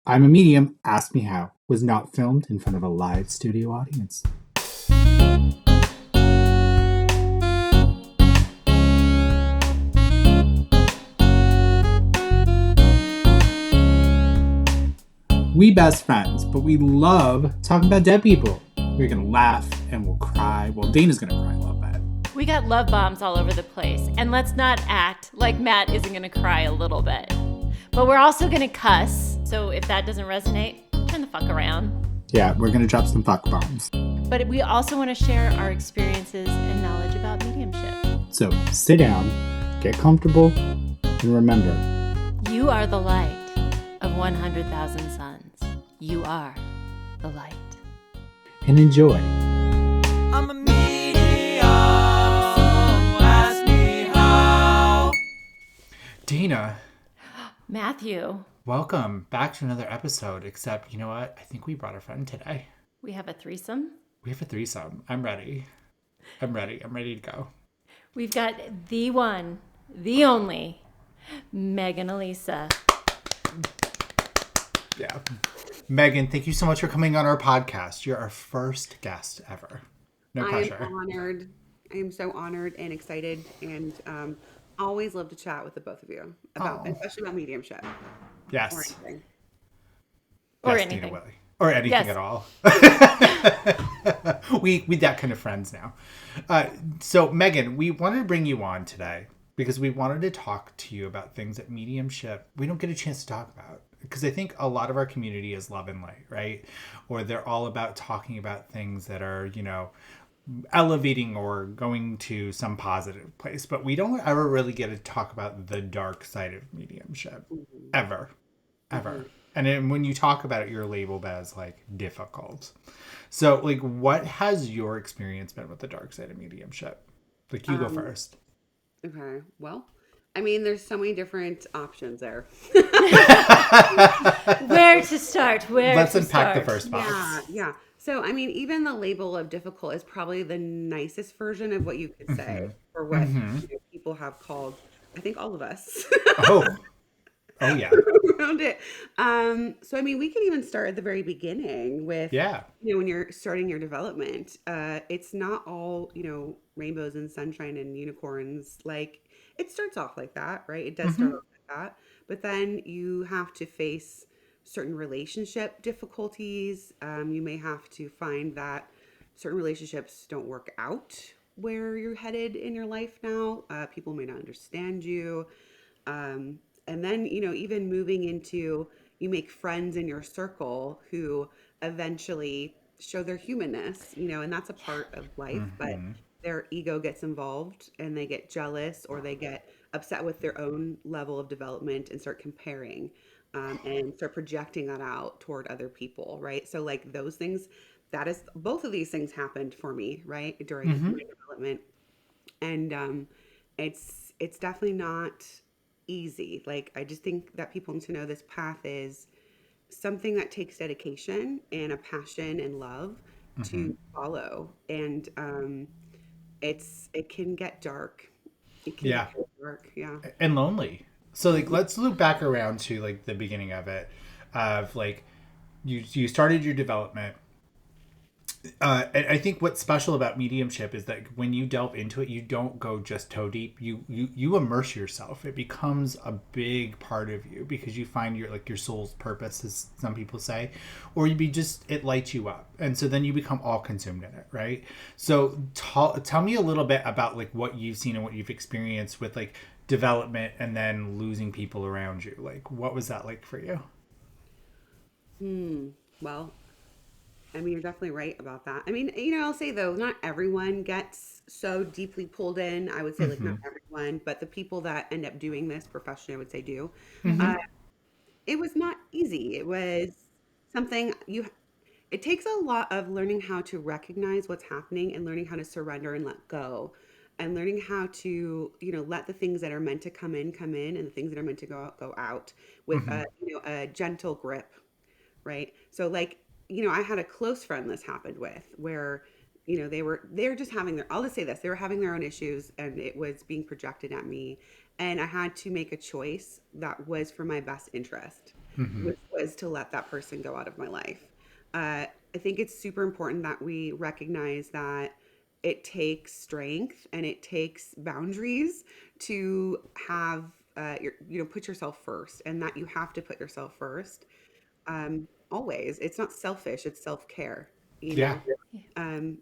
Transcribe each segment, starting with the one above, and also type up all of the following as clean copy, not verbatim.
I'm a Medium, Ask Me How was not filmed in front of a live studio audience. We best friends, but we love talking about dead people. We're gonna laugh and we'll cry. Well, Dana's gonna cry a little bit. We got love bombs all over the place, and let's not act like Matt isn't gonna cry a little bit. But we're also gonna cuss, so if that doesn't resonate, turn the fuck around. Yeah, we're gonna drop some fuck bombs. But we also want to share our experiences and knowledge about mediumship. So sit down, get comfortable, and remember, You are the light of 100,000 suns. You are the light. and enjoy. I'm a medium, so ask me how. Dana, Matthew, welcome back to another episode, except, you know what? I think we brought a friend today. we have a threesome. We have a threesome. I'm ready. I'm ready to go. We've got the one, the only, Megan Alisa. Yeah. Megan, thank you so much for coming on our podcast. You're our first guest ever. No pressure. I'm honored. I am so honored and excited, and always love to chat with the both of you about, especially about mediumship or Yes. anything. Or Yes, Dana anything. Willey. Or anything Yes. at all. we that kind of friends now. So Megan, we wanted to bring you on today because we wanted to talk to you about things that mediumship we don't get a chance to talk about. Because I think a lot of our community is love and light, right? Or they're all about talking about things that are, elevating or going to some positive place. But we don't ever really get to talk about the dark side of mediumship. Ever. And then when you talk about it, you're labeled as like difficult. So like what has your experience been with the dark side of mediumship? Like you go first. Okay. Well, I mean, there's so many different options there. Where to start? Let's unpack the first box. Yeah. So, I mean, even the label of difficult is probably the nicest version of what you could say for what people have called, I think, all of us. Oh yeah. Around it. So I mean, we can even start at the very beginning with, when you're starting your development, it's not all, rainbows and sunshine and unicorns. Like it starts off like that, right? It does start off like that, but then you have to face certain relationship difficulties. You may have to find that certain relationships don't work out where you're headed in your life now. People may not understand you. And then, even moving into, you make friends in your circle who eventually show their humanness, and that's a part of life, but their ego gets involved and they get jealous or they get upset with their own level of development and start comparing and start projecting that out toward other people, right? So like those things, both of these things happened for me, right, during my development. And it's definitely not easy. Like I just think that people need to know this path is something that takes dedication and a passion and love to follow, and it can get dark. It can get dark, And lonely. So like let's loop back around to like the beginning of it, of like you started your development. And I think what's special about mediumship is that when you delve into it, you don't go just toe deep. You immerse yourself. It becomes a big part of you because you find your soul's purpose, as some people say, or it lights you up, and so then you become all consumed in it, right? So tell me a little bit about like what you've seen and what you've experienced with like development and then losing people around you. Like what was that like for you? Well, I mean, you're definitely right about that. I mean, I'll say though, not everyone gets so deeply pulled in. I would say like not everyone, but the people that end up doing this professionally, I would say do. It was not easy. It was something it takes a lot of learning how to recognize what's happening and learning how to surrender and let go and learning how to, let the things that are meant to come in, and the things that are meant to go out with a gentle grip. Right. So like, I had a close friend this happened with where, they're just having I'll just say this, they were having their own issues and it was being projected at me. And I had to make a choice that was for my best interest. which was to let that person go out of my life. I think it's super important that we recognize that it takes strength and it takes boundaries to have put yourself first, and that you have to put yourself first. Always, it's not selfish; it's self care. You Yeah. know, um,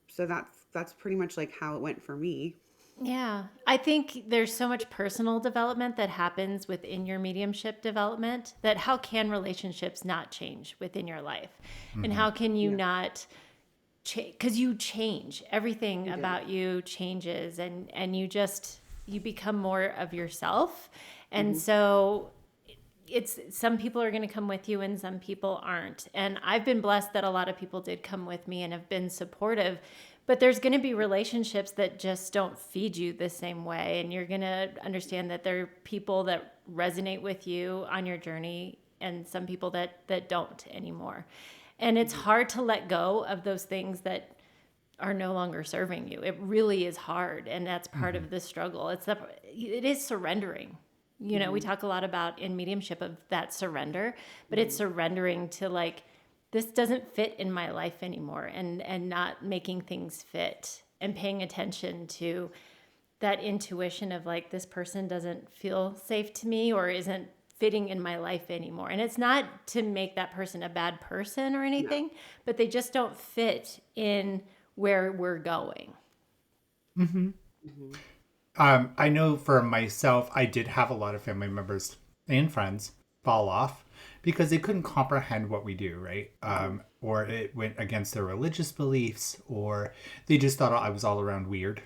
so that's pretty much like how it went for me. Yeah, I think there's so much personal development that happens within your mediumship development that how can relationships not change within your life? And how can you not change? Because you change. Everything You do. about you changes, and you become more of yourself. And so it's some people are going to come with you and some people aren't. And I've been blessed that a lot of people did come with me and have been supportive. But there's going to be relationships that just don't feed you the same way. And you're going to understand that there are people that resonate with you on your journey and some people that don't anymore. And it's hard to let go of those things that are no longer serving you. It really is hard. And that's part of the struggle. It is surrendering. You know, we talk a lot about in mediumship of that surrender, but it's surrendering to like, this doesn't fit in my life anymore, and not making things fit and paying attention to that intuition of like, this person doesn't feel safe to me or isn't fitting in my life anymore. And it's not to make that person a bad person or anything, but they just don't fit in where we're going. I know for myself, I did have a lot of family members and friends fall off because they couldn't comprehend what we do, right? Or it went against their religious beliefs, or they just thought I was all around weird.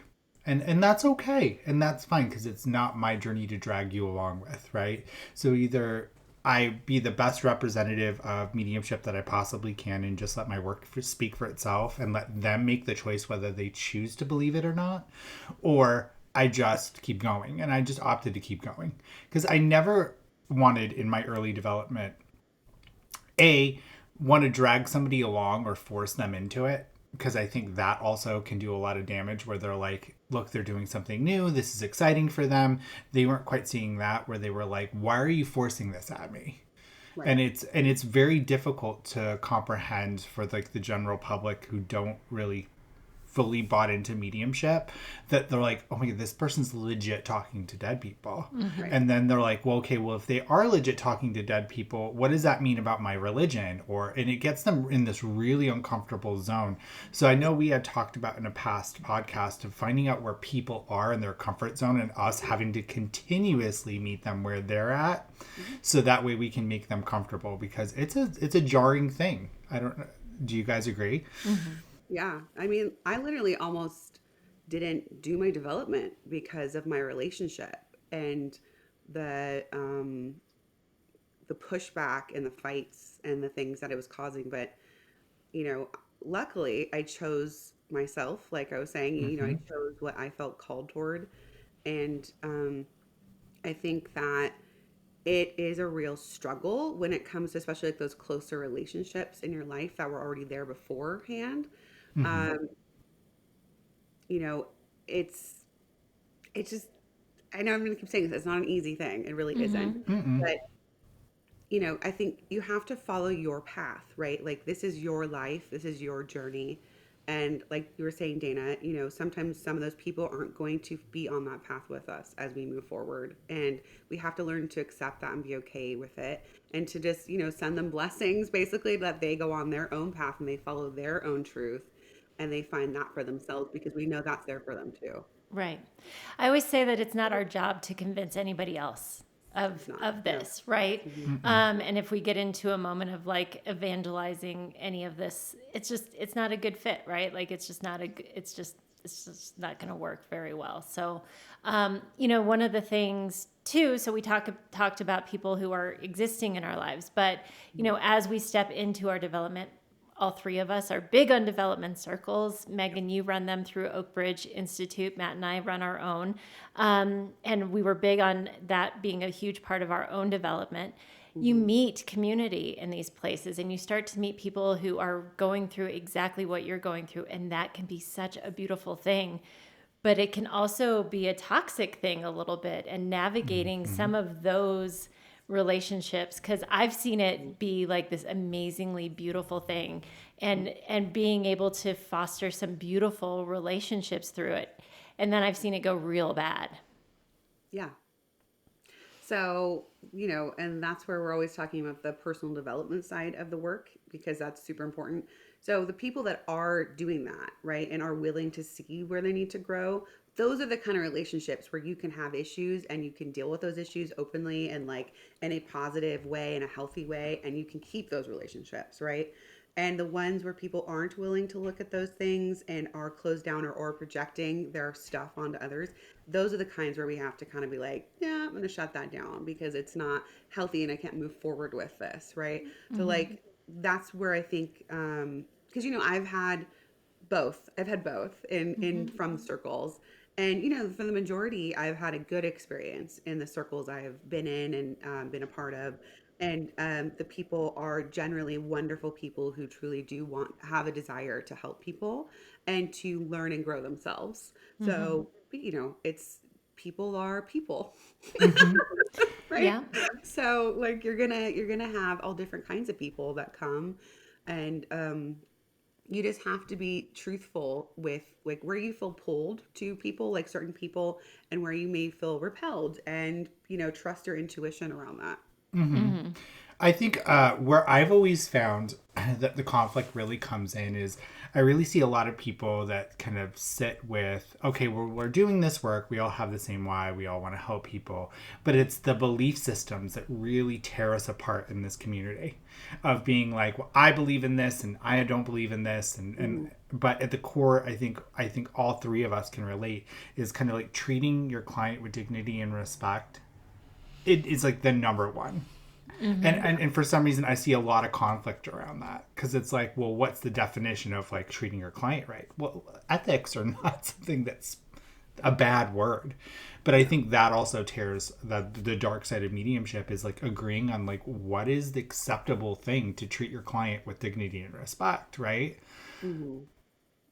And that's okay. And that's fine because it's not my journey to drag you along with, right? So either I be the best representative of mediumship that I possibly can and just let my work speak for itself and let them make the choice whether they choose to believe it or not, or I just keep going. And I just opted to keep going because I never wanted in my early development, want to drag somebody along or force them into it. Because I think that also can do a lot of damage where they're like, look, they're doing something new. This is exciting for them. They weren't quite seeing that, where they were like, why are you forcing this at me? Right. And it's very difficult to comprehend for like the general public who don't really fully bought into mediumship, that they're like, oh my God, this person's legit talking to dead people. Mm-hmm. And then they're like, well, okay, well, if they are legit talking to dead people, what does that mean about my religion? And it gets them in this really uncomfortable zone. So I know we had talked about in a past podcast of finding out where people are in their comfort zone and us having to continuously meet them where they're at. Mm-hmm. So that way we can make them comfortable, because it's a jarring thing. I don't know. Do you guys agree? Mm-hmm. Yeah. I mean, I literally almost didn't do my development because of my relationship and the pushback and the fights and the things that it was causing. But, luckily I chose myself, like I was saying, I chose what I felt called toward. And I think that it is a real struggle when it comes to especially like those closer relationships in your life that were already there beforehand. Mm-hmm. It's just, I know I'm going to keep saying this, it's not an easy thing. It really isn't. Mm-mm. But, I think you have to follow your path, right? Like, this is your life. This is your journey. And like you were saying, Dana, sometimes some of those people aren't going to be on that path with us as we move forward. And we have to learn to accept that and be okay with it. And to just, send them blessings, basically, that they go on their own path and they follow their own truth. And they find that for themselves, because we know that's there for them too. Right. I always say that it's not our job to convince anybody else of this, right? Mm-hmm. And if we get into a moment of like evangelizing any of this, it's not a good fit, right? Like it's just not not going to work very well. So, one of the things too, so we talked about people who are existing in our lives, but as we step into our development, all three of us are big on development circles. Megan, you run them through Oak Ridge Institute. Matt and I run our own. And we were big on that being a huge part of our own development. Mm-hmm. You meet community in these places, and you start to meet people who are going through exactly what you're going through. And that can be such a beautiful thing. But it can also be a toxic thing a little bit, and navigating some of those relationships, because I've seen it be like this amazingly beautiful thing, and being able to foster some beautiful relationships through it. And then I've seen it go real bad. Yeah. So, and that's where we're always talking about the personal development side of the work, because that's super important. So the people that are doing that, right, and are willing to see where they need to grow, those are the kind of relationships where you can have issues and you can deal with those issues openly and like in a positive way, in a healthy way, and you can keep those relationships, right? And the ones where people aren't willing to look at those things and are closed down or projecting their stuff onto others, those are the kinds where we have to kind of be like, yeah, I'm going to shut that down because it's not healthy and I can't move forward with this, right? So like that's where I think, because I've had both. I've had both in from circles. And for the majority, I've had a good experience in the circles I've been in and been a part of. And the people are generally wonderful people who truly do have a desire to help people and to learn and grow themselves. So, it's people are people. Right? Yeah. So like you're gonna have all different kinds of people that come, and you just have to be truthful with like where you feel pulled to people, like certain people, and where you may feel repelled, and trust your intuition around that. I think where I've always found that the conflict really comes in is I really see a lot of people that kind of sit with, okay, we're doing this work. We all have the same why. We all want to help people. But it's the belief systems that really tear us apart in this community of being like, well, I believe in this and I don't believe in this. And but at the core, I think all three of us can relate is kind of like treating your client with dignity and respect. It is like the number one. And for some reason, I see a lot of conflict around that because it's like, well, what's the definition of like treating your client right? Well, ethics are not something that's a bad word, but I think that also tears the dark side of mediumship is like agreeing on like what is the acceptable thing to treat your client with dignity and respect, right?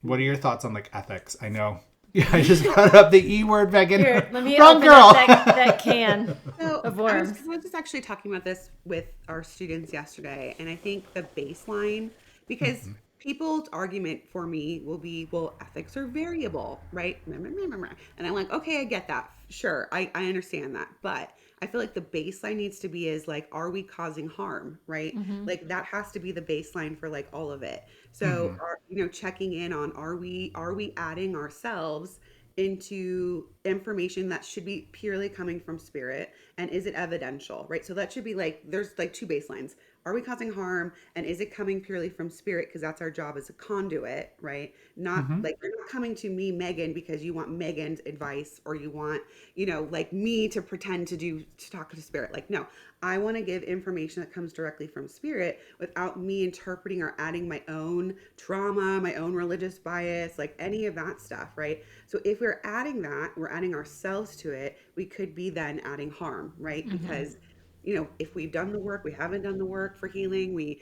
What are your thoughts on like ethics? I know. Yeah, I just brought up the E word, Megan. Here, let me Wrong open girl. up that can of I worms. was just actually talking about this with our students yesterday, and I think the baseline, because people's argument for me will be, well, ethics are variable, right? And I'm like, okay, I get that. Sure, I understand that. But I feel like the baseline needs to be is like, are we causing harm, right? Like that has to be the baseline for like all of it. So, checking in on, are we adding ourselves into information that should be purely coming from spirit, and is it evidential, right? So that should be like, there's like two baselines. Are we causing harm, and is it coming purely from spirit, because that's our job as a conduit, right? Not like you're not coming to me, Megan, because you want Megan's advice, or you want like me to pretend to talk to spirit. Like, no, I want to give information that comes directly from spirit without me interpreting or adding my own trauma, my own religious bias, like any of that stuff, right? So if we're adding that, we're adding ourselves to it, we could be then adding harm, right? Because if we've done the work, we haven't done the work for healing, we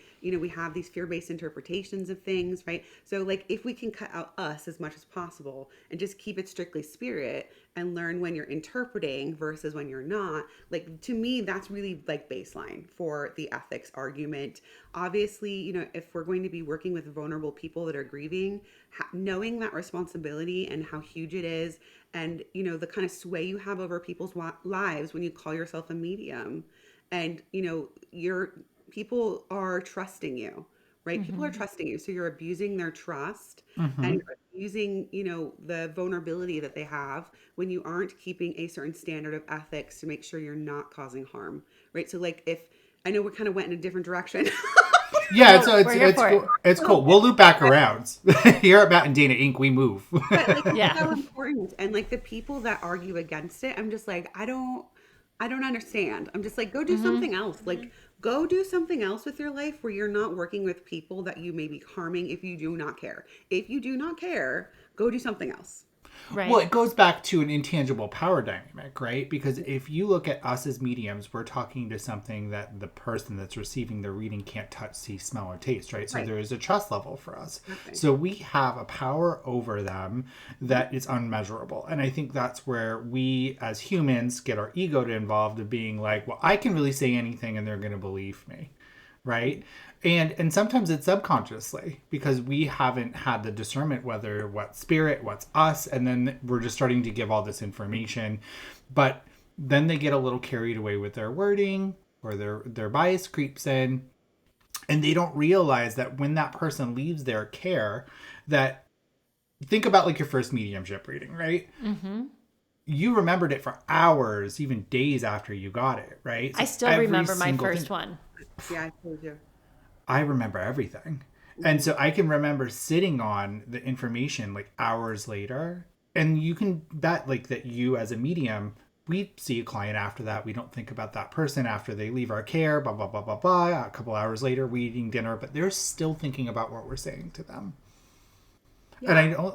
have these fear-based interpretations of things, right? So like if we can cut out us as much as possible and just keep it strictly spirit and learn when you're interpreting versus when you're not, like to me, that's really like baseline for the ethics argument. Obviously, if we're going to be working with vulnerable people that are grieving, knowing that responsibility and how huge it is, and the kind of sway you have over people's lives when you call yourself a medium, and your people are trusting you, right? People are trusting you, so you're abusing their trust and you're using the vulnerability that they have when you aren't keeping a certain standard of ethics to make sure you're not causing harm, right? So like, if I know we kind of went in a different direction. Yeah, No, it's cool. It's cool. We'll loop back around. Here at Matt and Dana Inc., we move. But like, it's Yeah. so important. And like the people that argue against it, I'm just like, I don't understand. I'm just like, go do something else. Like, go do something else with your life where you're not working with people that you may be harming if you do not care. If you do not care, go do something else. Right. Well, it goes back to an intangible power dynamic, right? Because if you look at us as mediums, we're talking to something that the person that's receiving the reading can't touch, see, smell, or taste, right? So there is a trust level for us. Okay. So we have a power over them that is unmeasurable. And I think that's where we as humans get our ego involved of being like, well, I can really say anything and they're going to believe me, right? And sometimes it's subconsciously because we haven't had the discernment whether what's spirit, what's us, and then we're just starting to give all this information. But then they get a little carried away with their wording or their bias creeps in, and they don't realize that when that person leaves their care, that think about like your first mediumship reading, right? Mm-hmm. You remembered it for hours, even days after you got it, right? So I still remember my first one. Yeah, I told you. I remember everything. And so I can remember sitting on the information like hours later. And you can bet like that you as a medium, we see a client after that. We don't think about that person after they leave our care, blah, blah, blah, blah, blah. A couple hours later, we eating dinner, but they're still thinking about what we're saying to them. Yeah.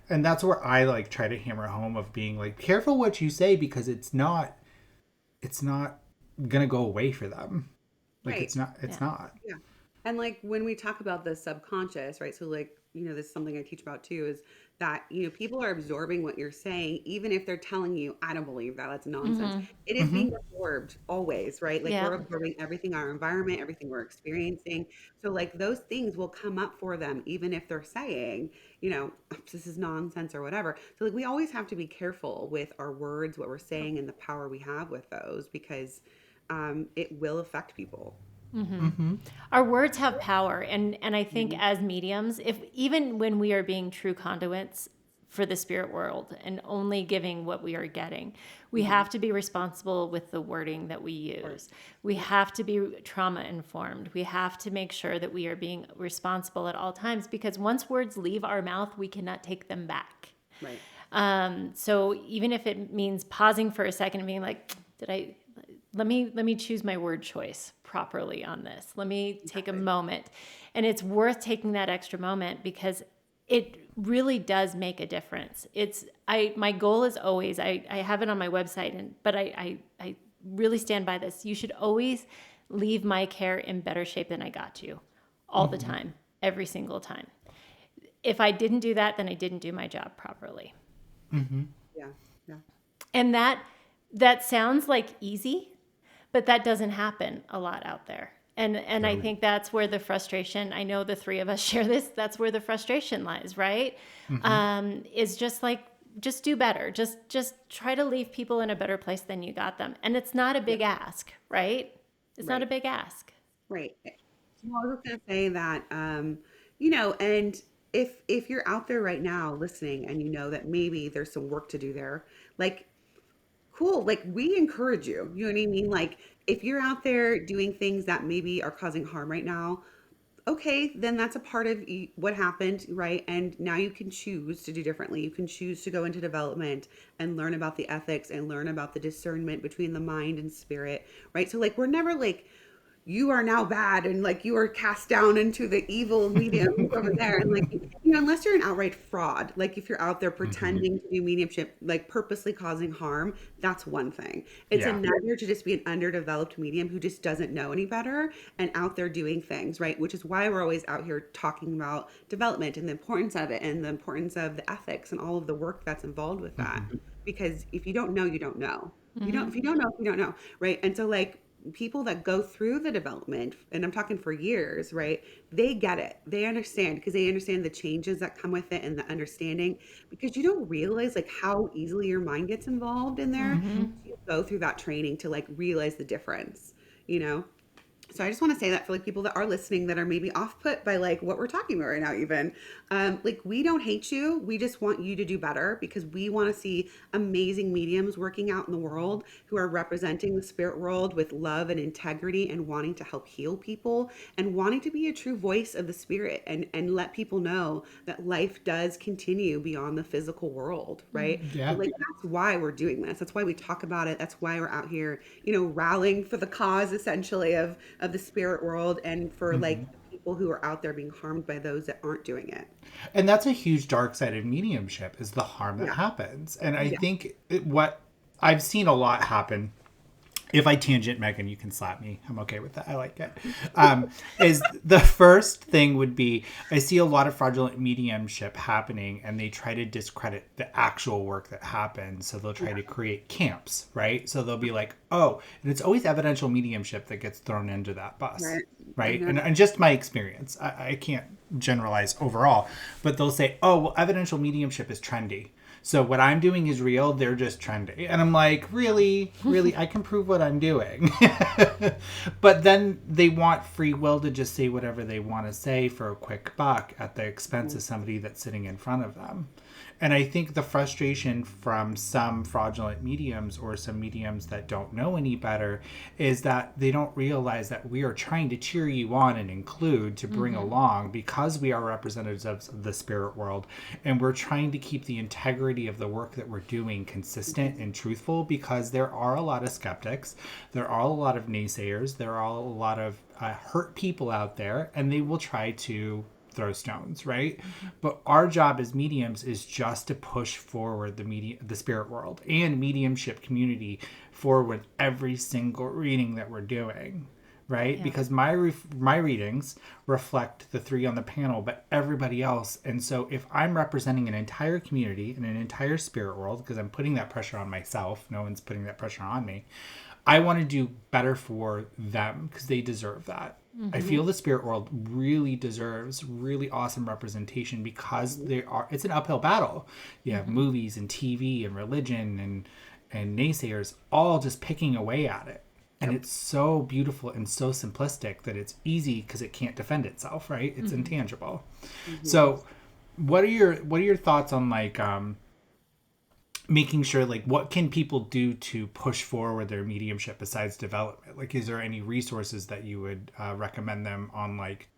And that's where I like try to hammer home of being like, careful what you say because it's not going to go away for them. Like right. It's not. Yeah. And like when we talk about the subconscious, right? So like, this is something I teach about too, is that, people are absorbing what you're saying, even if they're telling you, I don't believe that, that's nonsense. Mm-hmm. It is being absorbed always, right? Like we're absorbing everything, our environment, everything we're experiencing. So like those things will come up for them, even if they're saying, this is nonsense or whatever. So like we always have to be careful with our words, what we're saying, and the power we have with those, because it will affect people. Mm-hmm. Mm-hmm. Our words have power, and I think as mediums, if even when we are being true conduits for the spirit world and only giving what we are getting, we have to be responsible with the wording that we use. We have to be trauma informed. We have to make sure that we are being responsible at all times, because once words leave our mouth, we cannot take them back. Right. So even if it means pausing for a second and being like, let me choose my word choice properly on this. Let me take a moment. And it's worth taking that extra moment because it really does make a difference. My goal is always, I have it on my website, but I really stand by this. You should always leave my care in better shape than I got you all the time, every single time. If I didn't do that, then I didn't do my job properly. Mm-hmm. Yeah. And that sounds like easy, but that doesn't happen a lot out there. And I think that's where the frustration, I know the three of us share this, that's where the frustration lies, right? Mm-hmm. Is just do better. Just try to leave people in a better place than you got them. And it's not a big ask, right? It's not a big ask. Right. So I was going to say that, and if you're out there right now listening and you know that maybe there's some work to do there, like, cool. Like we encourage you, you know what I mean? Like if you're out there doing things that maybe are causing harm right now, okay, then that's a part of what happened, right? And now you can choose to do differently. You can choose to go into development and learn about the ethics and learn about the discernment between the mind and spirit, right? So like, we're never like, you are now bad and like you are cast down into the evil medium over there. And like, unless you're an outright fraud, like if you're out there pretending to do mediumship, like purposely causing harm, that's one thing. It's another to just be an underdeveloped medium who just doesn't know any better and out there doing things, right? Which is why we're always out here talking about development and the importance of it and the importance of the ethics and all of the work that's involved with that. Because if you don't know, you don't know. If you don't know, you don't know, right? And so like, people that go through the development, and I'm talking for years, right? They get it. They understand because they understand the changes that come with it and the understanding, because you don't realize like how easily your mind gets involved in there. You go through that training to like realize the difference, So I just want to say that for like people that are listening that are maybe off put by like what we're talking about right now, even like we don't hate you. We just want you to do better because we want to see amazing mediums working out in the world who are representing the spirit world with love and integrity and wanting to help heal people and wanting to be a true voice of the spirit and let people know that life does continue beyond the physical world, right? Yeah. So, like that's why we're doing this. That's why we talk about it. That's why we're out here, rallying for the cause essentially of the spirit world and for like people who are out there being harmed by those that aren't doing it. And that's a huge dark side of mediumship, is the harm that happens. And I think what I've seen a lot happen, if I tangent, Megan, you can slap me. I'm okay with that. I like it. Is the first thing would be, I see a lot of fraudulent mediumship happening, and they try to discredit the actual work that happens. So they'll try to create camps, right? So they'll be like, oh, and it's always evidential mediumship that gets thrown into that bus, right? And just my experience, I can't generalize overall, but they'll say, oh, well, evidential mediumship is trendy. So what I'm doing is real, they're just trendy. And I'm like, really? I can prove what I'm doing. But then they want free will to just say whatever they want to say for a quick buck at the expense of somebody that's sitting in front of them. And I think the frustration from some fraudulent mediums, or some mediums that don't know any better, is that they don't realize that we are trying to cheer you on and include, to bring along, because we are representatives of the spirit world. And we're trying to keep the integrity of the work that we're doing consistent and truthful, because there are a lot of skeptics. There are a lot of naysayers. There are a lot of hurt people out there, and they will try to throw stones, right? But our job as mediums is just to push forward the spirit world and mediumship community forward every single reading that we're doing, right? Because my readings reflect the 3 on the panel, but everybody else. And so if I'm representing an entire community and an entire spirit world, because I'm putting that pressure on myself, no one's putting that pressure on me, I want to do better for them, because they deserve that. I feel the spirit world really deserves really awesome representation, because it's an uphill battle. You have movies and TV and religion and naysayers all just picking away at it. And it's so beautiful and so simplistic that it's easy because it can't defend itself, right? It's intangible. So what are your thoughts on like making sure, like, what can people do to push forward their mediumship besides development? Like, is there any resources that you would recommend them on, like,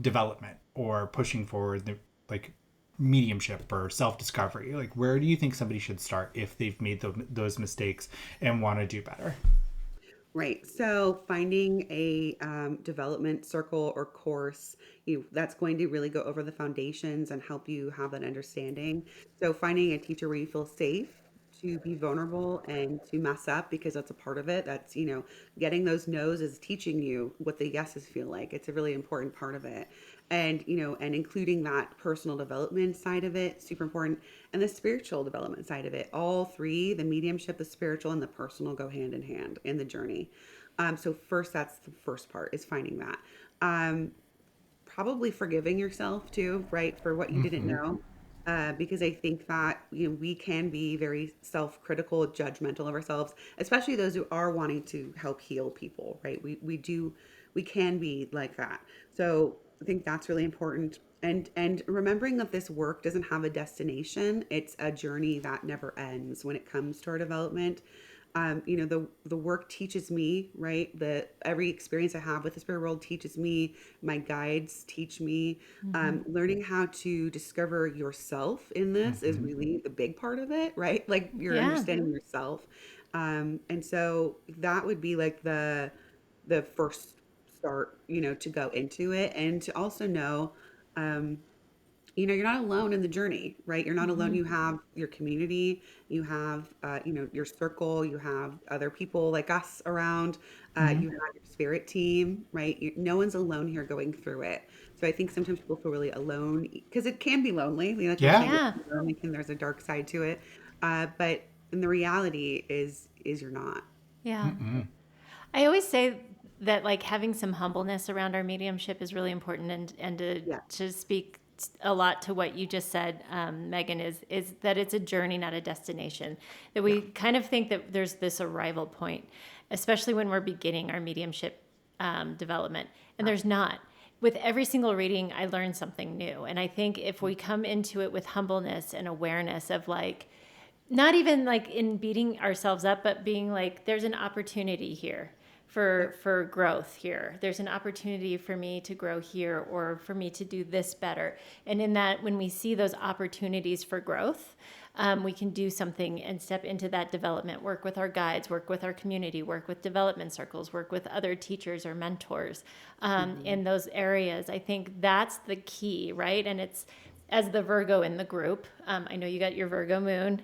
development or pushing forward the, like, mediumship or self-discovery? Like, where do you think somebody should start if they've made those mistakes and want to do better? Right. So finding a development circle or course, that's going to really go over the foundations and help you have that understanding. So finding a teacher where you feel safe to be vulnerable and to mess up, because that's a part of it. That's, getting those no's is teaching you what the yeses feel like. It's a really important part of it. And, and including that personal development side of it, super important. And the spiritual development side of it, all 3, the mediumship, the spiritual, and the personal, go hand in hand in the journey. So first, that's the first part, is finding that. Probably forgiving yourself too, right? For what you didn't know. Because I think that we can be very self-critical, judgmental of ourselves, especially those who are wanting to help heal people, right? We can be like that. So I think that's really important. And remembering that this work doesn't have a destination. It's a journey that never ends when it comes to our development. The work teaches me, right? Every experience I have with the spirit world teaches me. My guides teach me. Learning how to discover yourself in this is really the big part of it, right? Like, you're understanding yourself. And so that would be like the first start, to go into it, and to also know, you're not alone in the journey, right? You're not alone. You have your community, you have, your circle, you have other people like us around, you have your spirit team, right? No one's alone here going through it. So I think sometimes people feel really alone, because it can be lonely. There's a dark side to it. But and the reality is you're not. Yeah. I always say that, like, having some humbleness around our mediumship is really important, and to speak a lot to what you just said, Megan, is that it's a journey, not a destination. That we kind of think that there's this arrival point, especially when we're beginning our mediumship development, and there's not. With every single reading, I learn something new, and I think if we come into it with humbleness and awareness of, like, not even like in beating ourselves up, but being like, there's an opportunity here for growth here. There's an opportunity for me to grow here, or for me to do this better. And in that, when we see those opportunities for growth, we can do something and step into that development, work with our guides, work with our community, work with development circles, work with other teachers or mentors in those areas. I think that's the key, right? And it's, as the Virgo in the group, I know you got your Virgo moon,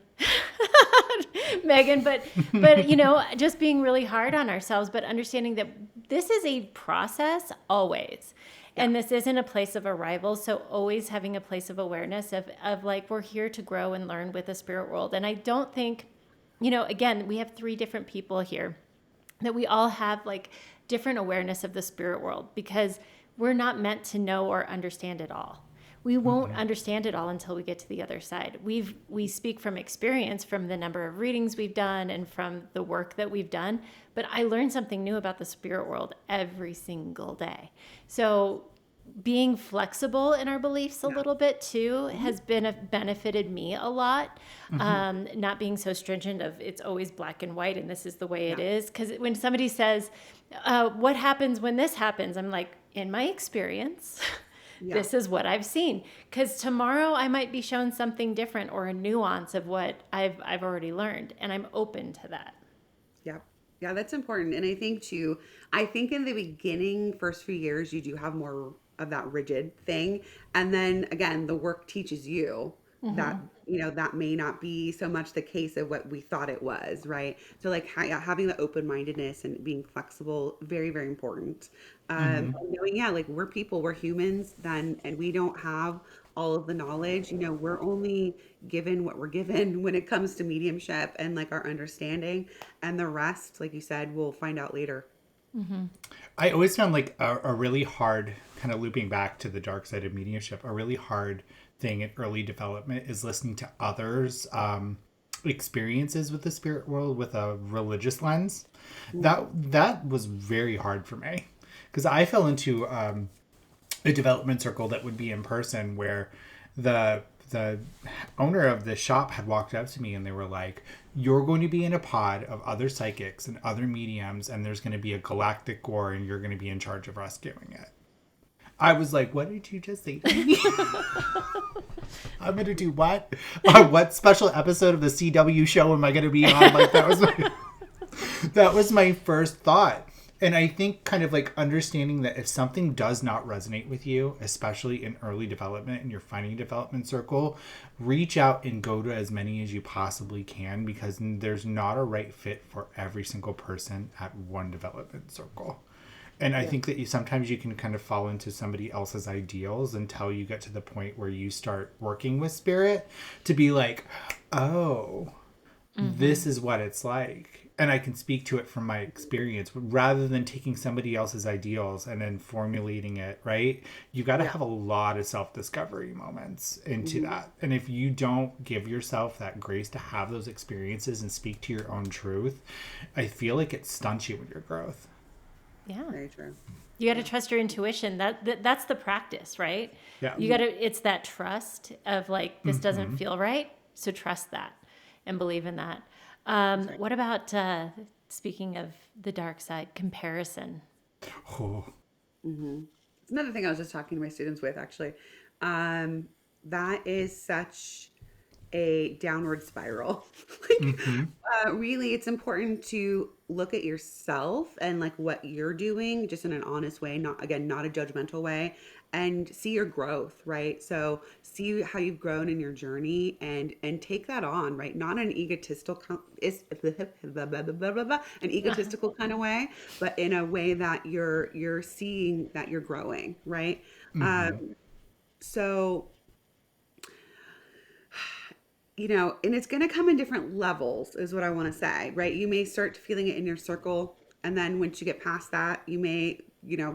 Megan, but just being really hard on ourselves, but understanding that this is a process always. And this isn't a place of arrival. So always having a place of awareness of like, we're here to grow and learn with the spirit world. And I don't think, again, we have 3 different people here, that we all have like different awareness of the spirit world, because we're not meant to know or understand it all. We won't understand it all until we get to the other side. We speak from experience, from the number of readings we've done and from the work that we've done. But I learn something new about the spirit world every single day. So being flexible in our beliefs a little bit too has benefited me a lot. Not being so stringent of it's always black and white and this is the way it is. Because when somebody says, what happens when this happens? I'm like, in my experience, this is what I've seen. Because tomorrow I might be shown something different or a nuance of what I've already learned. And I'm open to that. Yeah. Yeah, that's important. And I think too, in the beginning, first few years, you do have more of that rigid thing. And then again, the work teaches you that, that may not be so much the case of what we thought it was, right? So like having the open-mindedness and being flexible, very, very important. Knowing, like we're people, we're humans then, and we don't have all of the knowledge. We're only given what we're given when it comes to mediumship and like our understanding, and the rest, like you said, we'll find out later. I always found like a really hard, kind of looping back to the dark side of mediumship, a really hard thing in early development is listening to others' experiences with the spirit world with a religious lens. That was very hard for me, because I fell into a development circle that would be in person, where the owner of the shop had walked up to me and they were like, you're going to be in a pod of other psychics and other mediums, and there's going to be a galactic war and you're going to be in charge of rescuing it. I was like, what did you just say to me? I'm going to do what? What special episode of the CW show am I going to be on? Like that was my first thought. And I think kind of like understanding that if something does not resonate with you, especially in early development and you're finding a development circle, reach out and go to as many as you possibly can, because there's not a right fit for every single person at one development circle. And I think that sometimes you can kind of fall into somebody else's ideals until you get to the point where you start working with spirit to be like, oh, this is what it's like. And I can speak to it from my experience, rather than taking somebody else's ideals and then formulating it, right? You got to have a lot of self-discovery moments into that. And if you don't give yourself that grace to have those experiences and speak to your own truth, I feel like it stunts you in your growth. Yeah. Very true. You got to trust your intuition. That's the practice, right? Yeah. It's that trust of like, this doesn't feel right. So trust that and believe in that. What about, speaking of the dark side, comparison? Oh. It's another thing I was just talking to my students with, actually. That is such a downward spiral. Really, it's important to look at yourself and like what you're doing just in an honest way, not a judgmental way, and see your growth, right? So see how you've grown in your journey and take that on, right? Not an egotistical kind of way, but in a way that you're seeing that you're growing, right? So and it's going to come in different levels is what I want to say, right? You may start feeling it in your circle. And then once you get past that, you may,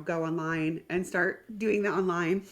go online and start doing that online.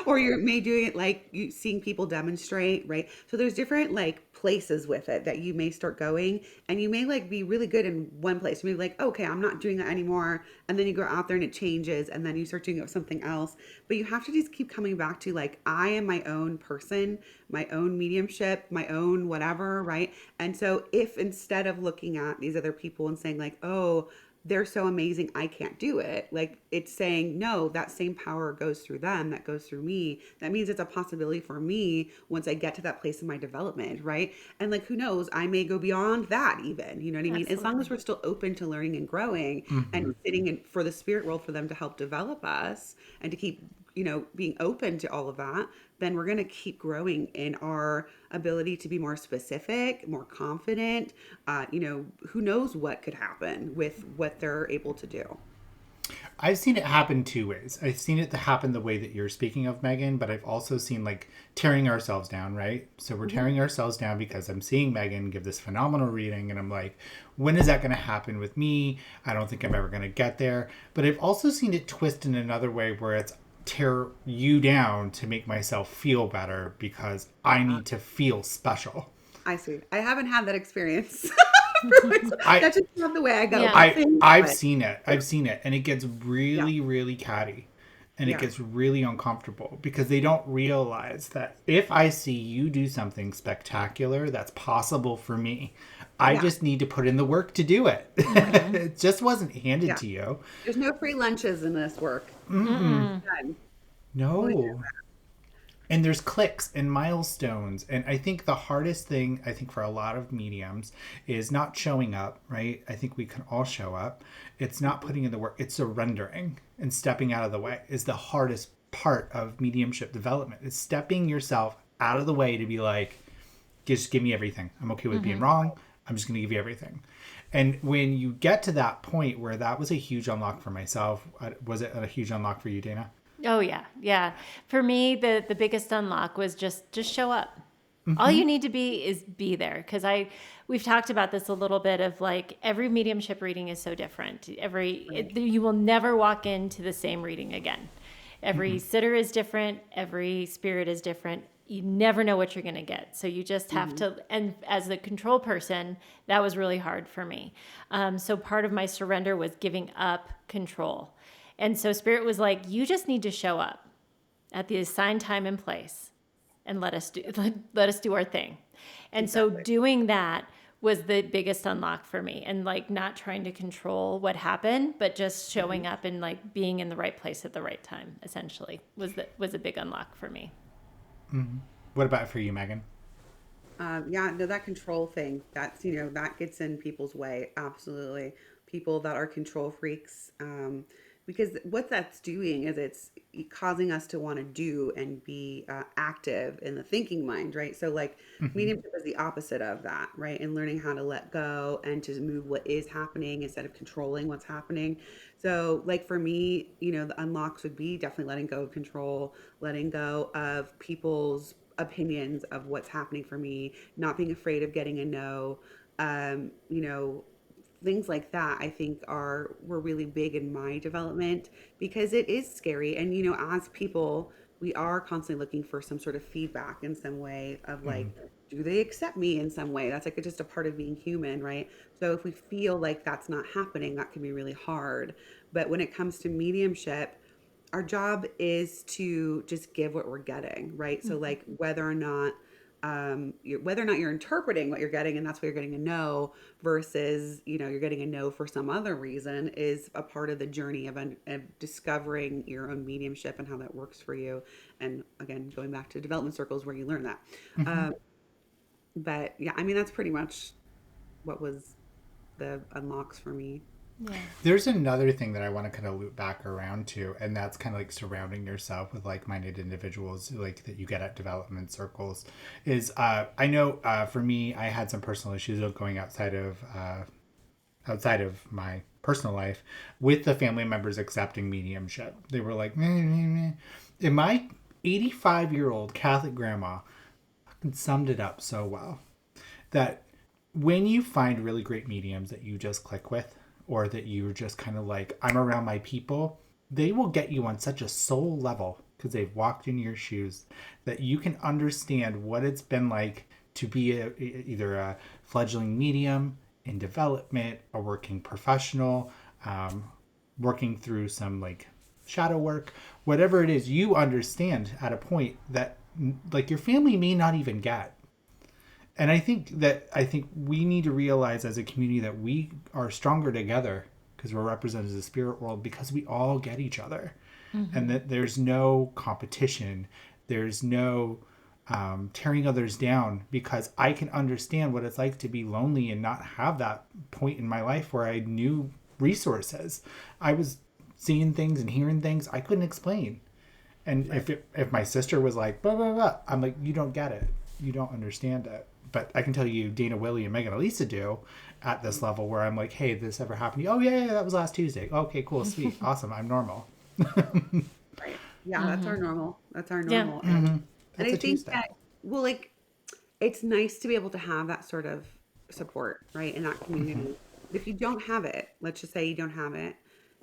Or you may do it like seeing people demonstrate, right? So there's different like places with it that you may start going, and you may like be really good in one place. You may be like, okay, I'm not doing that anymore. And then you go out there and it changes, and then you start doing it with something else. But you have to just keep coming back to like, I am my own person, my own mediumship, my own whatever, right? And so if instead of looking at these other people and saying like, oh, they're so amazing, I can't do it. Like, it's saying, no, that same power goes through them, that goes through me. That means it's a possibility for me once I get to that place in my development, right? And like, who knows, I may go beyond that even, you know what I mean? As long as we're still open to learning and growing and sitting in for the spirit world for them to help develop us and to keep, you know, being open to all of that, then we're going to keep growing in our ability to be more specific, more confident. You know, who knows what could happen with what they're able to do. I've seen it happen two ways. I've seen it to happen the way that you're speaking of, Megan, but I've also seen like tearing ourselves down, right? So we're tearing ourselves down because I'm seeing Megan give this phenomenal reading and I'm like, when is that going to happen with me? I don't think I'm ever going to get there. But I've also seen it twist in another way where it's tear you down to make myself feel better because I need to feel special. I see. I haven't had that experience. That's just not the way I go. Yeah. I've seen it. And it gets really, really catty. And it gets really uncomfortable because they don't realize that if I see you do something spectacular that's possible for me, I just need to put in the work to do it. It just wasn't handed to you. There's no free lunches in this work. No. And there's clicks and milestones. And I think the hardest thing, I think for a lot of mediums is not showing up, right? I think we can all show up. It's not putting in the work. It's surrendering and stepping out of the way is the hardest part of mediumship development. It's stepping yourself out of the way to be like, just give me everything. I'm okay with being wrong. I'm just going to give you everything. And when you get to that point where that was a huge unlock for myself, was it a huge unlock for you, Dana? Oh yeah. Yeah. For me, the biggest unlock was just show up. All you need to be is be there. Cause we've talked about this a little bit of like every mediumship reading is so different. You will never walk into the same reading again. Every sitter is different. Every spirit is different. You never know what you're going to get. So you just have to, and as the control person, that was really hard for me. So part of my surrender was giving up control. And so Spirit was like, you just need to show up at the assigned time and place and let us do our thing. And so doing that was the biggest unlock for me, and like not trying to control what happened, but just showing up and like being in the right place at the right time, essentially was a big unlock for me. What about for you, Megan? That control thing, that's, you know, that gets in people's way. Absolutely. People that are control freaks, because what that's doing is it's causing us to want to do and be active in the thinking mind, right? So like mediumship is the opposite of that, right? And learning how to let go and to move what is happening instead of controlling what's happening. So like for me, you know, the unlocks would be definitely letting go of control, letting go of people's opinions of what's happening for me, not being afraid of getting a no, you know, things like that I think were really big in my development because it is scary. And, you know, as people, we are constantly looking for some sort of feedback in some way of like, do they accept me in some way? That's like just a part of being human, right? So if we feel like that's not happening, that can be really hard. But when it comes to mediumship, our job is to just give what we're getting, right? So like whether or not you're interpreting what you're getting and that's why you're getting a no versus, you know, you're getting a no for some other reason is a part of the journey of discovering your own mediumship and how that works for you. And again, going back to development circles where you learn that. But yeah, I mean, that's pretty much what was the unlocks for me. Yeah. There's another thing that I want to kind of loop back around to, and that's kind of like surrounding yourself with like-minded individuals like that you get at development circles is I know for me, I had some personal issues going outside of my personal life with the family members accepting mediumship. They were like, meh, meh, meh. And my 85-year-old Catholic grandma summed it up so well that when you find really great mediums that you just click with, or that you're just kind of like, I'm around my people, they will get you on such a soul level because they've walked in your shoes that you can understand what it's been like to be either a fledgling medium in development, a working professional, working through some like shadow work, whatever it is, you understand at a point that like your family may not even get. And I think we need to realize as a community that we are stronger together because we're represented as the spirit world because we all get each other. And that there's no competition. There's no tearing others down, because I can understand what it's like to be lonely and not have that point in my life where I knew resources. I was seeing things and hearing things I couldn't explain. And if my sister was like, blah, blah, blah, I'm like, you don't get it. You don't understand it. But I can tell you Dana Willey and MEGAN ALISA do at this level where I'm like, hey, this ever happened to you? Oh, yeah, that was last Tuesday. Okay, cool, sweet, awesome, I'm normal. Right. Yeah, that's our normal. That's our normal. Yeah. And I think that, well, like, it's nice to be able to have that sort of support, right, in that community. If you don't have it, let's just say you don't have it,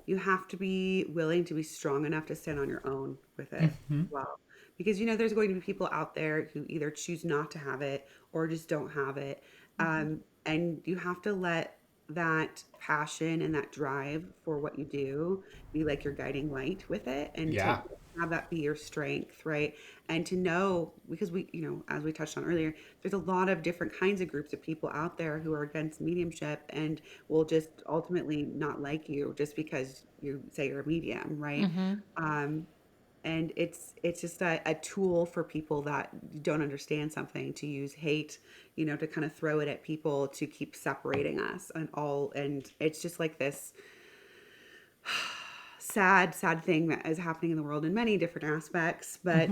you have to be willing to be strong enough to stand on your own with it as well. Because, there's going to be people out there who either choose not to have it or just don't have it. And you have to let that passion and that drive for what you do be like your guiding light with it, and to have that be your strength, right? And to know, because we, as we touched on earlier, there's a lot of different kinds of groups of people out there who are against mediumship and will just ultimately not like you just because you say you're a medium, right? And it's just a tool for people that don't understand something to use hate, to kind of throw it at people to keep separating us and it's just like this sad thing that is happening in the world in many different aspects. But,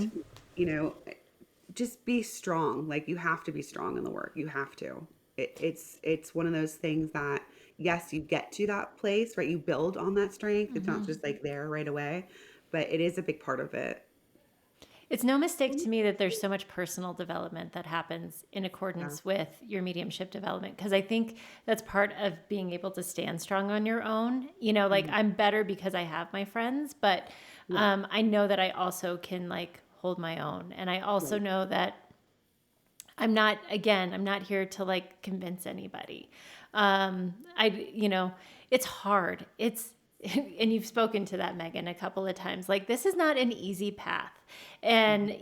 just be strong. Like, you have to be strong in the work. You have to. It's one of those things that, yes, you get to that place, right? You build on that strength. It's not just like there right away. But it is a big part of it. It's no mistake to me that there's so much personal development that happens in accordance with your mediumship development. Because I think that's part of being able to stand strong on your own. Like, I'm better because I have my friends, but I know that I also can like hold my own. And I also know that I'm not here to like convince anybody. It's hard. And you've spoken to that, Megan, a couple of times. Like, this is not an easy path. And,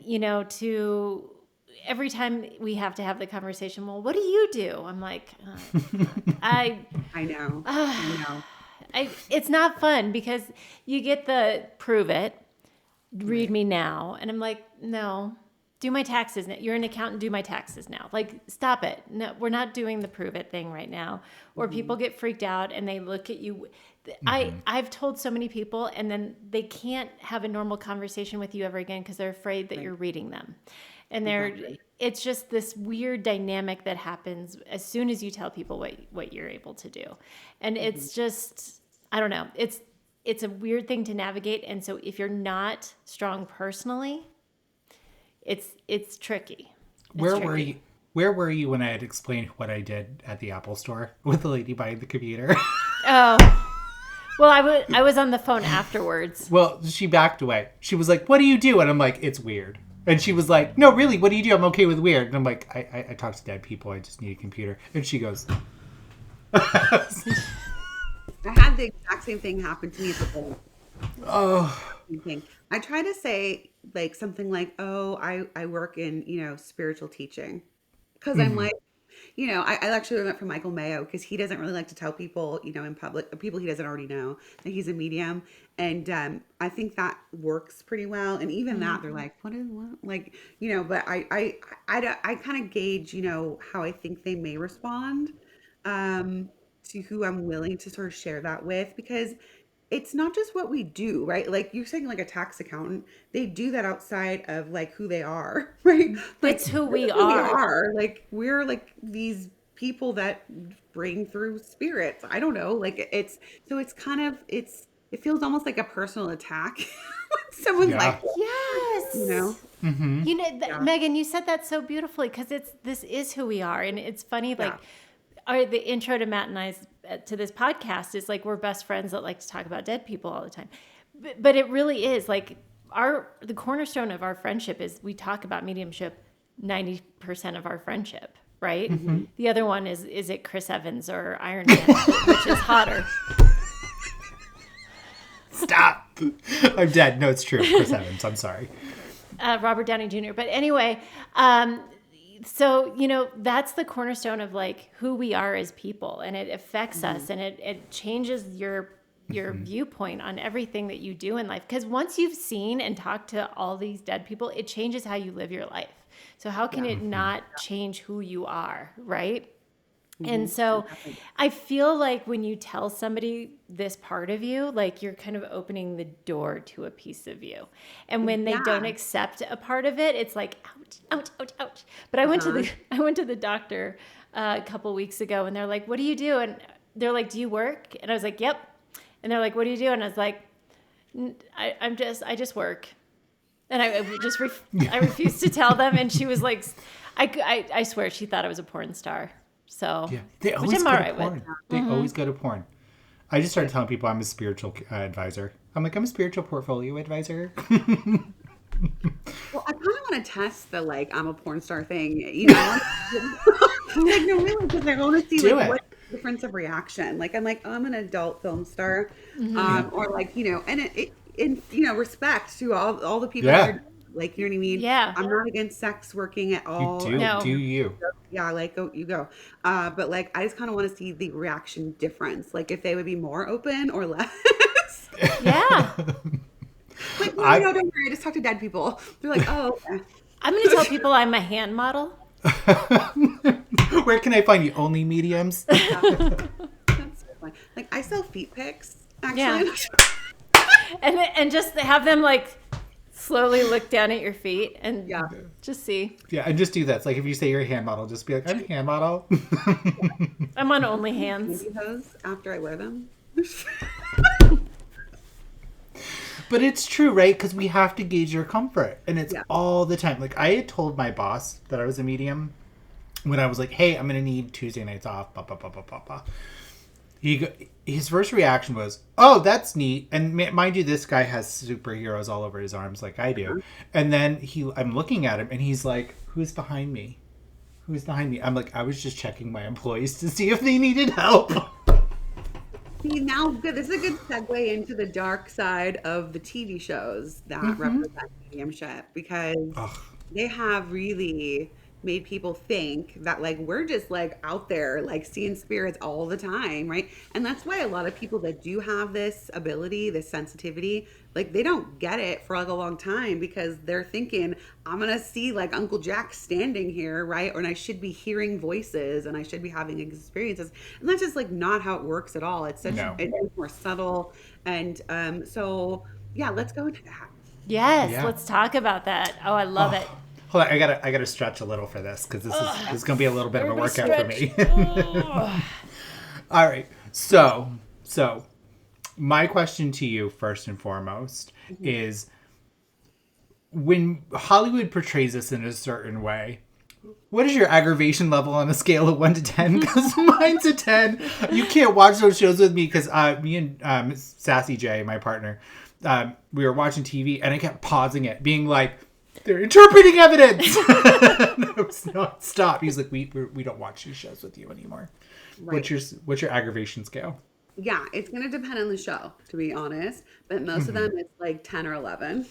to every time we have to have the conversation, well, what do you do? I'm like, I know. It's not fun because you get the prove it, read me now. And I'm like, no, do my taxes now. You're an accountant, do my taxes now. Like, stop it. No, we're not doing the prove it thing right now. Or people get freaked out and they look at you. I've told so many people, and then they can't have a normal conversation with you ever again because they're afraid that you're reading them. And it's just this weird dynamic that happens as soon as you tell people what you're able to do. And it's just, I don't know, it's a weird thing to navigate. And so if you're not strong personally, it's tricky. Where were you when I had explained what I did at the Apple store with the lady behind the computer? Oh, well, I was on the phone afterwards. Well, she backed away. She was like, what do you do? And I'm like, it's weird. And she was like, no, really, what do you do? I'm okay with weird. And I'm like, I talk to dead people. I just need a computer. And she goes... I had the exact same thing happen to me at the bowl. Oh. I try to say like something like, oh, I work in, spiritual teaching. Because I'm like, I actually learned that from Michael Mayo, because he doesn't really like to tell people, in public, people he doesn't already know, that he's a medium. And I think that works pretty well. And even that, they're like, what? Like, but I kind of gauge, how I think they may respond to who I'm willing to sort of share that with, because it's not just what we do, right? Like you're saying, like a tax accountant, they do that outside of like who they are, right? Like, it's who we are. Like we're like these people that bring through spirits. I don't know. Like it's kind of, it feels almost like a personal attack. When someone's like, yes, Megan, you said that so beautifully, because this is who we are. And it's funny, like the intro to Matt and I's to this podcast is like, we're best friends that like to talk about dead people all the time. But it really is like the cornerstone of our friendship is we talk about mediumship 90% of our friendship, right? Mm-hmm. The other one is it Chris Evans or Iron Man, which is hotter. Stop. I'm dead. No, it's true. Chris Evans. I'm sorry. Robert Downey Jr. But anyway, so, that's the cornerstone of like who we are as people, and it affects us, and it changes your viewpoint on everything that you do in life. Because once you've seen and talked to all these dead people, it changes how you live your life. So how can it not change who you are, right? And so I feel like when you tell somebody this part of you, like you're kind of opening the door to a piece of you. And when they don't accept a part of it, it's like, ouch, ouch, ouch, ouch. But I went to the doctor a couple weeks ago, and they're like, what do you do? And they're like, do you work? And I was like, yep. And they're like, what do you do? And I was like, I just work. And I refused to tell them. And she was like, I swear she thought I was a porn star. So, they always go to porn. With. They always go to porn. I just started telling people I'm a spiritual advisor. I'm like, I'm a spiritual portfolio advisor. Well, I kind of want to test the like I'm a porn star thing, like no, really, because I want to see like what difference of reaction. Like I'm like, oh, I'm an adult film star, or like and it in respect to all the people. That are, like, you know what I mean? Yeah. I'm not against sex working at all. You do, No. do you? Yeah, like you go. But like I just kind of want to see the reaction difference. Like if they would be more open or less. Yeah. Like, no, don't worry. I just talk to dead people. They're like, oh, okay. I'm going to tell people I'm a hand model. Where can I find you? Only mediums? That's so fun. Like I sell feet pics, actually. Yeah. And just have them like slowly look down at your feet and just see. Yeah, and just do that. It's like if you say you're a hand model, just be like, I'm a hand model. I'm on Only Hands. After I wear them. But it's true, right? Because we have to gauge your comfort. And it's all the time. Like, I had told my boss that I was a medium when I was like, hey, I'm going to need Tuesday nights off. Blah, blah, blah, blah, blah, blah. His first reaction was, oh, that's neat. And mind you, this guy has superheroes all over his arms like I do. And then I'm looking at him and he's like, who's behind me? Who's behind me? I'm like, I was just checking my employees to see if they needed help. See, now this is a good segue into the dark side of the TV shows that represent mediumship, because they have really made people think that like we're just like out there like seeing spirits all the time, right? And that's why a lot of people that do have this ability, this sensitivity, like they don't get it for like a long time, because they're thinking, I'm gonna see like Uncle Jack standing here, right? Or and I should be hearing voices and I should be having experiences. And that's just like not how it works at all. It's it's more subtle. And so yeah, let's go into that. Yes, let's talk about that. Oh, I love it. Hold on, I gotta stretch a little for this, because this is gonna be a little bit of a workout for me. All right, so my question to you first and foremost is, when Hollywood portrays this in a certain way, what is your aggravation level on a scale of 1 to 10? Because mine's a 10. You can't watch those shows with me, because me and Sassy J, my partner, we were watching TV and I kept pausing it, being like, they're interpreting evidence. No, stop. He's like, we don't watch these shows with you anymore. Right. What's your aggravation scale? Yeah, it's going to depend on the show, to be honest. But most of them, it's like 10 or 11.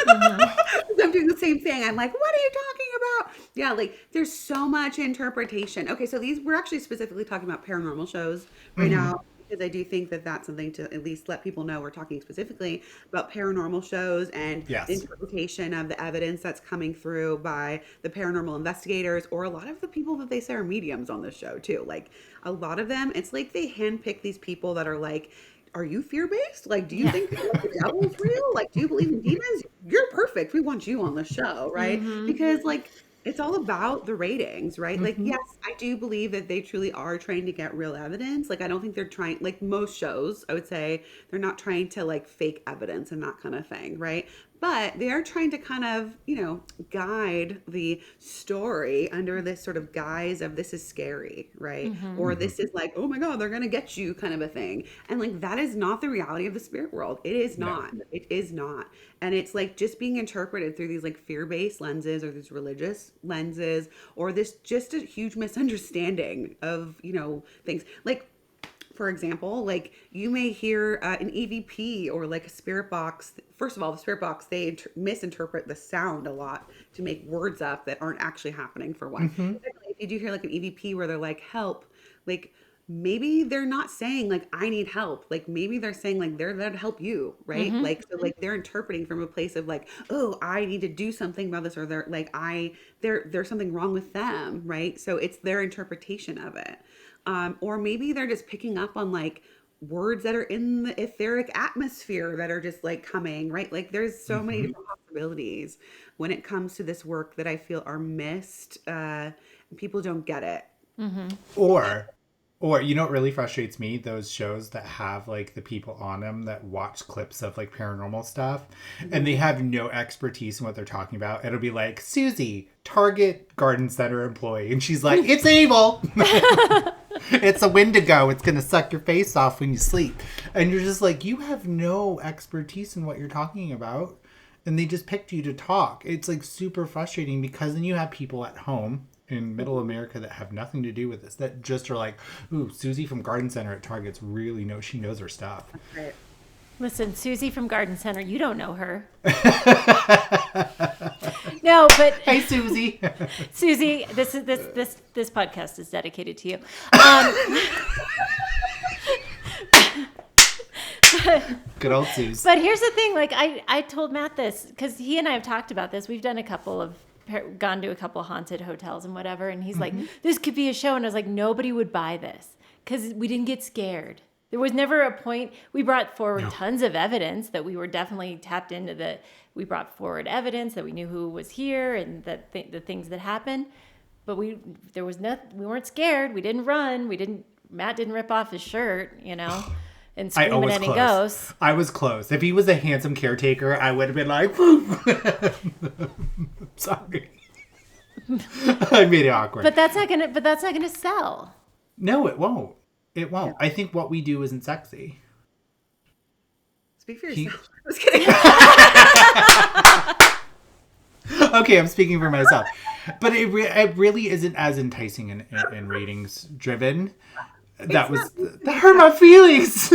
I'm doing the same thing. I'm like, what are you talking about? Yeah, like there's so much interpretation. Okay, so we're actually specifically talking about paranormal shows right now, because I do think that that's something to at least let people know we're talking specifically about paranormal shows and the interpretation of the evidence that's coming through by the paranormal investigators, or a lot of the people that they say are mediums on this show too. Like a lot of them, it's like they handpick these people that are like, are you fear-based? Like, do you think that the devil is real? Like, do you believe in demons? You're perfect. We want you on the show, right? Because like, it's all about the ratings, right? Like, yes, I do believe that they truly are trying to get real evidence. Like, I don't think they're trying, like most shows, I would say, they're not trying to like fake evidence and that kind of thing, right? But they are trying to kind of, guide the story under this sort of guise of this is scary, right? Or this is like, oh my God, they're going to get you kind of a thing. And like, that is not the reality of the spirit world. It is not. No. It is not. And it's like just being interpreted through these like fear-based lenses or these religious lenses, or this just a huge misunderstanding of, things. Like, for example, like you may hear an EVP or like a spirit box. First of all, the spirit box, they misinterpret the sound a lot to make words up that aren't actually happening, for one. Secondly, if you do hear like an EVP where they're like, help, like maybe they're not saying like, I need help. Like maybe they're saying like, they're there to help you, right? Like, so like they're interpreting from a place of like, oh, I need to do something about this, or they're like, there's something wrong with them, right? So it's their interpretation of it. Or maybe they're just picking up on like words that are in the etheric atmosphere that are just like coming, right? Like there's so many different possibilities when it comes to this work that I feel are missed. People don't get it. Or you know what really frustrates me? Those shows that have like the people on them that watch clips of like paranormal stuff and they have no expertise in what they're talking about. It'll be like, Susie, Target Garden Center employee. And she's like, it's evil. It's a Wendigo. It's going to suck your face off when you sleep. And you're just like, you have no expertise in what you're talking about. And they just picked you to talk. It's like super frustrating because then you have people at home in middle America that have nothing to do with this, that just are like, ooh, Susie from Garden Center at Target's really knows, she knows her stuff. Right. Listen, Susie from Garden Center, you don't know her. No, but Hey, Susie. Susie, this podcast is dedicated to you. Good old Suze. But here's the thing, like I told Matt this because he and I have talked about this. We've done gone to a couple haunted hotels and whatever, and he's like, this could be a show, and I was like, nobody would buy this because we didn't get scared. There was never a point. We brought forward tons of evidence that we were definitely tapped into. We brought forward evidence that we knew who was here and that the things that happened, but we weren't scared. We didn't run. Matt didn't rip off his shirt, and scream at any ghosts. I was close. If he was a handsome caretaker, I would have been like, sorry. I made it awkward. But that's not gonna sell. No, it won't. It won't. I think what we do isn't sexy. Speak for yourself. I was kidding. Okay, I'm speaking for myself. But it really isn't as enticing and ratings driven. That hurt my feelings.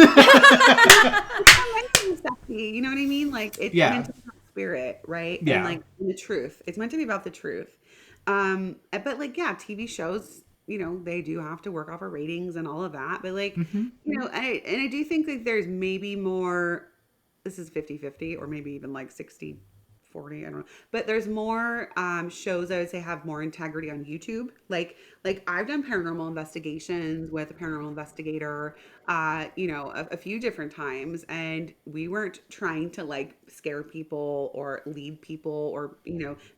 It's sexy, you know what I mean? Like it's meant to be about spirit, right? Yeah. And like the truth. It's meant to be about the truth. But like, TV shows, they do have to work off of ratings and all of that. But like, I do think that there's maybe more, this is 50-50 or maybe even like 60-40, I don't know. But there's more shows I would say have more integrity on YouTube. Like I've done paranormal investigations with a paranormal investigator, a few different times, and we weren't trying to like scare people or lead people or,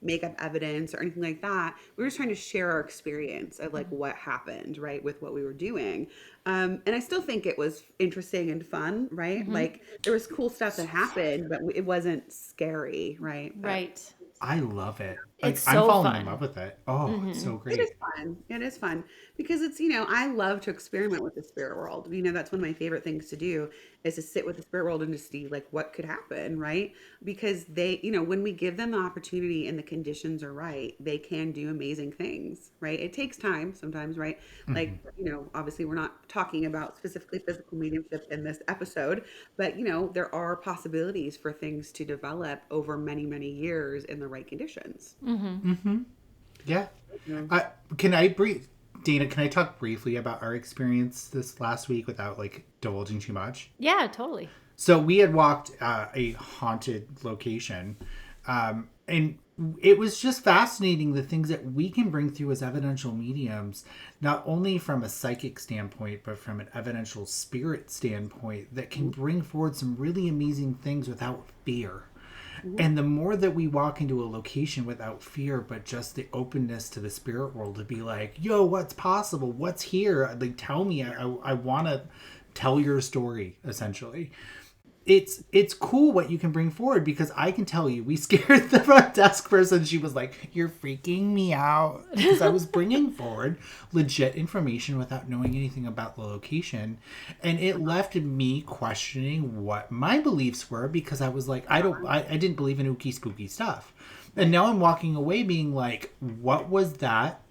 make up evidence or anything like that. We were just trying to share our experience of like what happened, right, with what we were doing. And I still think it was interesting and fun, right? Mm-hmm. Like there was cool stuff that happened, but it wasn't scary, right? Right. I love it. It's I'm so falling fun. in love with it. Oh, it's so great. It is fun because it's, I love to experiment with the spirit world. That's one of my favorite things to do is to sit with the spirit world and to see like what could happen, right? Because they, when we give them the opportunity and the conditions are right, they can do amazing things, right? It takes time sometimes, right? Like, obviously we're not talking about specifically physical mediumship in this episode, but there are possibilities for things to develop over many, many years in the right conditions. Yeah. Dana, can I talk briefly about our experience this last week without like divulging too much? Yeah, totally. So we had walked a haunted location, and it was just fascinating the things that we can bring through as evidential mediums, not only from a psychic standpoint, but from an evidential spirit standpoint that can bring forward some really amazing things without fear. And the more that we walk into a location without fear, but just the openness to the spirit world to be like, yo, what's possible? What's here? Like, tell me. I want to tell your story, essentially. It's cool what you can bring forward because I can tell you, we scared the front desk person. She was like, you're freaking me out. Because I was bringing forward legit information without knowing anything about the location. And it left me questioning what my beliefs were because I was like, I didn't believe in ooky spooky stuff. And now I'm walking away being like, what was that?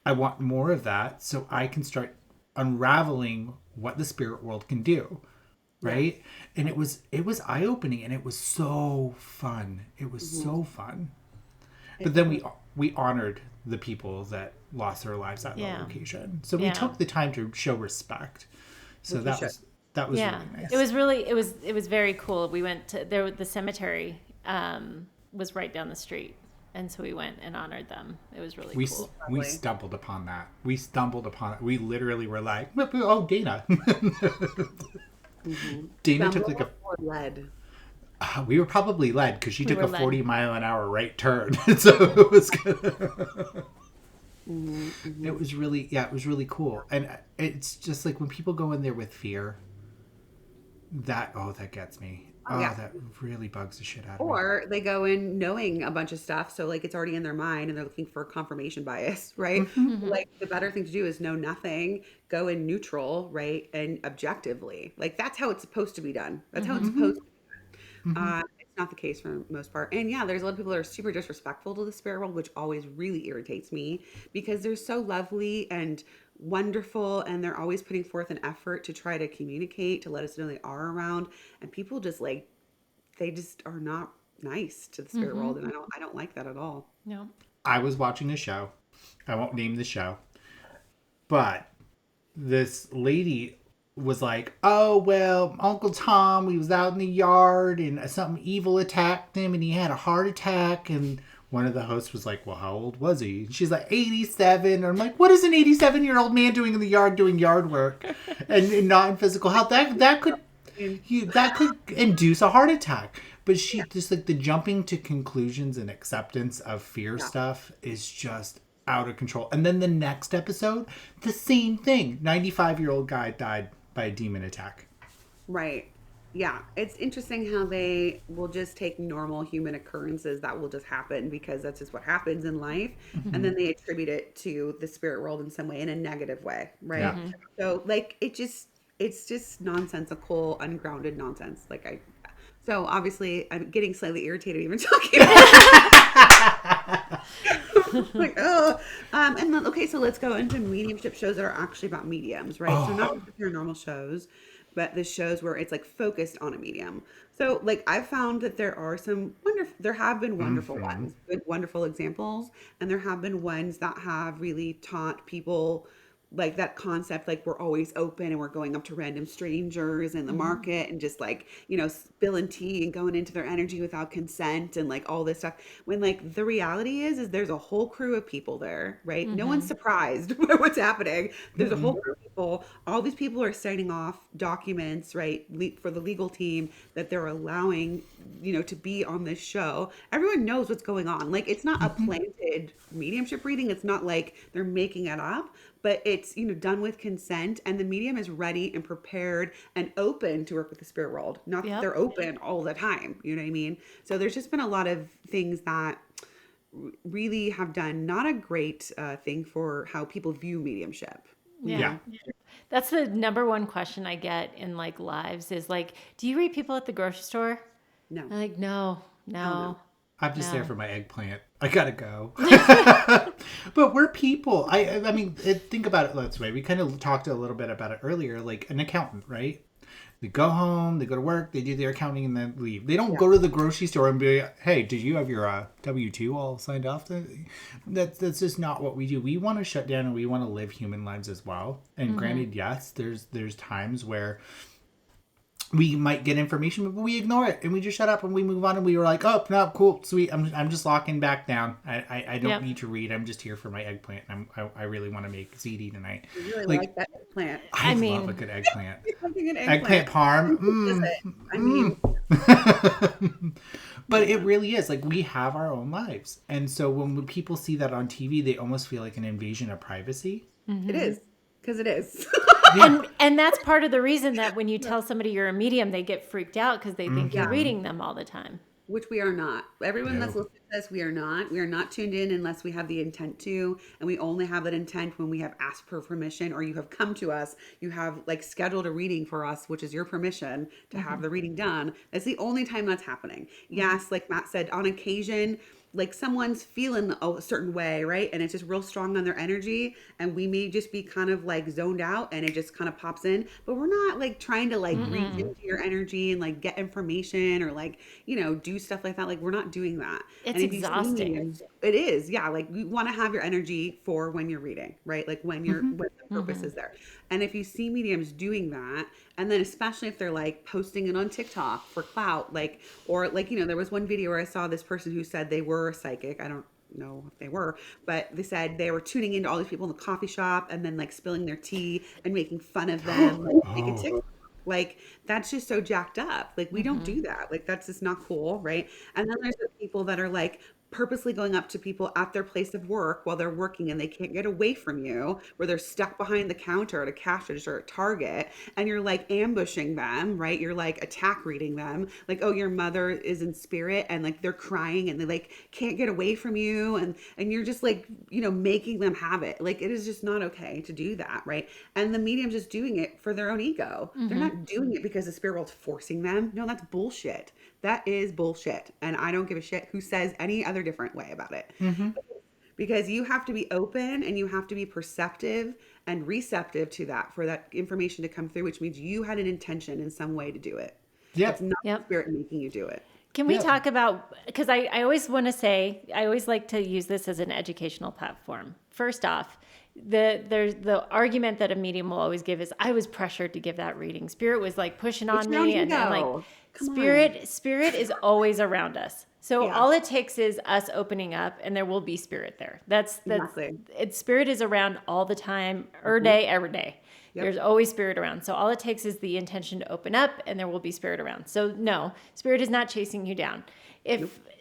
I want more of that so I can start unraveling what the spirit world can do. Right. Yeah. And it was eye-opening, and it was so fun. It was so fun. But then we honored the people that lost their lives at the location. So we took the time to show respect. So that was really nice. It was very cool. We went to the cemetery was right down the street. And so we went and honored them. It was really cool. We stumbled upon that. We literally were like, oh, Dana. Dana took like led. We were probably led because she took a 40-mile-an-hour right turn. So it was good. It was really cool. And it's just like when people go in there with fear, that gets me. That really bugs the shit out of me. Or they go in knowing a bunch of stuff, so like it's already in their mind and they're looking for confirmation bias, right? Like the better thing to do is know nothing, go in neutral, right? And objectively. Like that's how it's supposed to be done. That's how it's supposed to be done. It's not the case for the most part. And yeah, there's a lot of people that are super disrespectful to the spirit world, which always really irritates me because they're so lovely and wonderful, and they're always putting forth an effort to try to communicate, to let us know they are around, and people just like they just are not nice to the spirit world, and I don't like that at all. No. I was watching a show. I won't name the show, but this lady was like, oh, well, Uncle Tom, he was out in the yard and something evil attacked him and he had a heart attack. And one of the hosts was like, well, how old was he? And she's like, 87. And I'm like, what is an 87-year-old man doing in the yard doing yard work and not in physical health? That could induce a heart attack. But she just like the jumping to conclusions and acceptance of fear stuff is just out of control. And then the next episode, the same thing. 95-year-old guy died by a demon attack. Right. Yeah. It's interesting how they will just take normal human occurrences that will just happen because that's just what happens in life. And then they attribute it to the spirit world in some way, in a negative way. Right. Yeah. So like it's just nonsensical, ungrounded nonsense. So obviously I'm getting slightly irritated even talking about it. Like, oh. And then, okay, so let's go into mediumship shows that are actually about mediums, right? So not the paranormal shows, but the shows where it's like focused on a medium. So like I've found that there have been wonderful ones, wonderful examples, and there have been ones that have really taught people like that concept, like we're always open and we're going up to random strangers in the market and just like, spilling tea and going into their energy without consent and like all this stuff. When like the reality is there's a whole crew of people there, right? No one's surprised by what's happening. There's a whole crew of people. All these people are signing off documents, right? For the legal team that they're allowing, to be on this show. Everyone knows what's going on. Like it's not a planted mediumship reading. It's not like they're making it up. But it's, done with consent, and the medium is ready and prepared and open to work with the spirit world. Not that they're open all the time. You know what I mean? So there's just been a lot of things that really have done not a great thing for how people view mediumship. Yeah. That's the number one question I get in like lives is like, do you read people at the grocery store? No. I'm like, no. I'm just there for my eggplant. I gotta go. But we're people. I mean, think about it this way. We kind of talked a little bit about it earlier, like an accountant, right? They go home, they go to work, they do their accounting, and then leave. They don't go to the grocery store and be like, hey, did you have your W-2 all signed off? That's just not what we do. We want to shut down and we want to live human lives as well. And granted, yes, there's times where we might get information, but we ignore it and we just shut up and we move on and we were like, oh, no, cool, sweet. I'm just locking back down. I don't need to read. I'm just here for my eggplant. I really want to make ziti tonight. You really like that eggplant. I love a good eggplant. Eggplant parm. But it really is like we have our own lives. And so when people see that on TV, they almost feel like an invasion of privacy. It is. Because it is. And that's part of the reason that when you tell somebody you're a medium, they get freaked out because they think you're reading them all the time. Which we are not. Everyone that's listening to process. We are not tuned in unless we have the intent to, and we only have that intent when we have asked for permission, or you have come to us, you have like scheduled a reading for us, which is your permission to have the reading done. That's the only time that's happening. Yes, like Matt said, on occasion, like someone's feeling a certain way, right? And it's just real strong on their energy, and we may just be kind of like zoned out and it just kind of pops in, but we're not like trying to like reach into your energy and like get information or like, do stuff like that. Like we're not doing that. It's and if exhausting. it is. Yeah. Like we want to have your energy for when you're reading, right? Like when when the purpose is there. And if you see mediums doing that, and then especially if they're like posting it on TikTok for clout, like, or like, there was one video where I saw this person who said they were a psychic. I don't know if they were, but they said they were tuning into all these people in the coffee shop and then like spilling their tea and making fun of them, like making TikTok. Like that's just so jacked up. Like we don't do that. Like that's just not cool, right? And then there's the people that are like purposely going up to people at their place of work while they're working and they can't get away from you, where they're stuck behind the counter at a cash register at Target, and you're like ambushing them, right? You're like attack reading them, like, oh, your mother is in spirit, and like they're crying and they like can't get away from you, and you're just like, making them have it. Like it is just not okay to do that, right? And the medium's just doing it for their own ego. They're not doing it because the spirit world's forcing them. No, that's bullshit. That is bullshit. And I don't give a shit who says any other different way about it. Because you have to be open and you have to be perceptive and receptive to that, for that information to come through, which means you had an intention in some way to do it. Yeah. It's not the spirit making you do it. Can we talk about, because I always want to say, I always like to use this as an educational platform. First off, there's the argument that a medium will always give is, I was pressured to give that reading. Spirit was like pushing on me, and like spirit is always around us. So all it takes is us opening up, and there will be spirit there. That's Exactly. Spirit is around all the time, every day. Yep. There's always spirit around. So all it takes is the intention to open up, and there will be spirit around. So no, spirit is not chasing you down.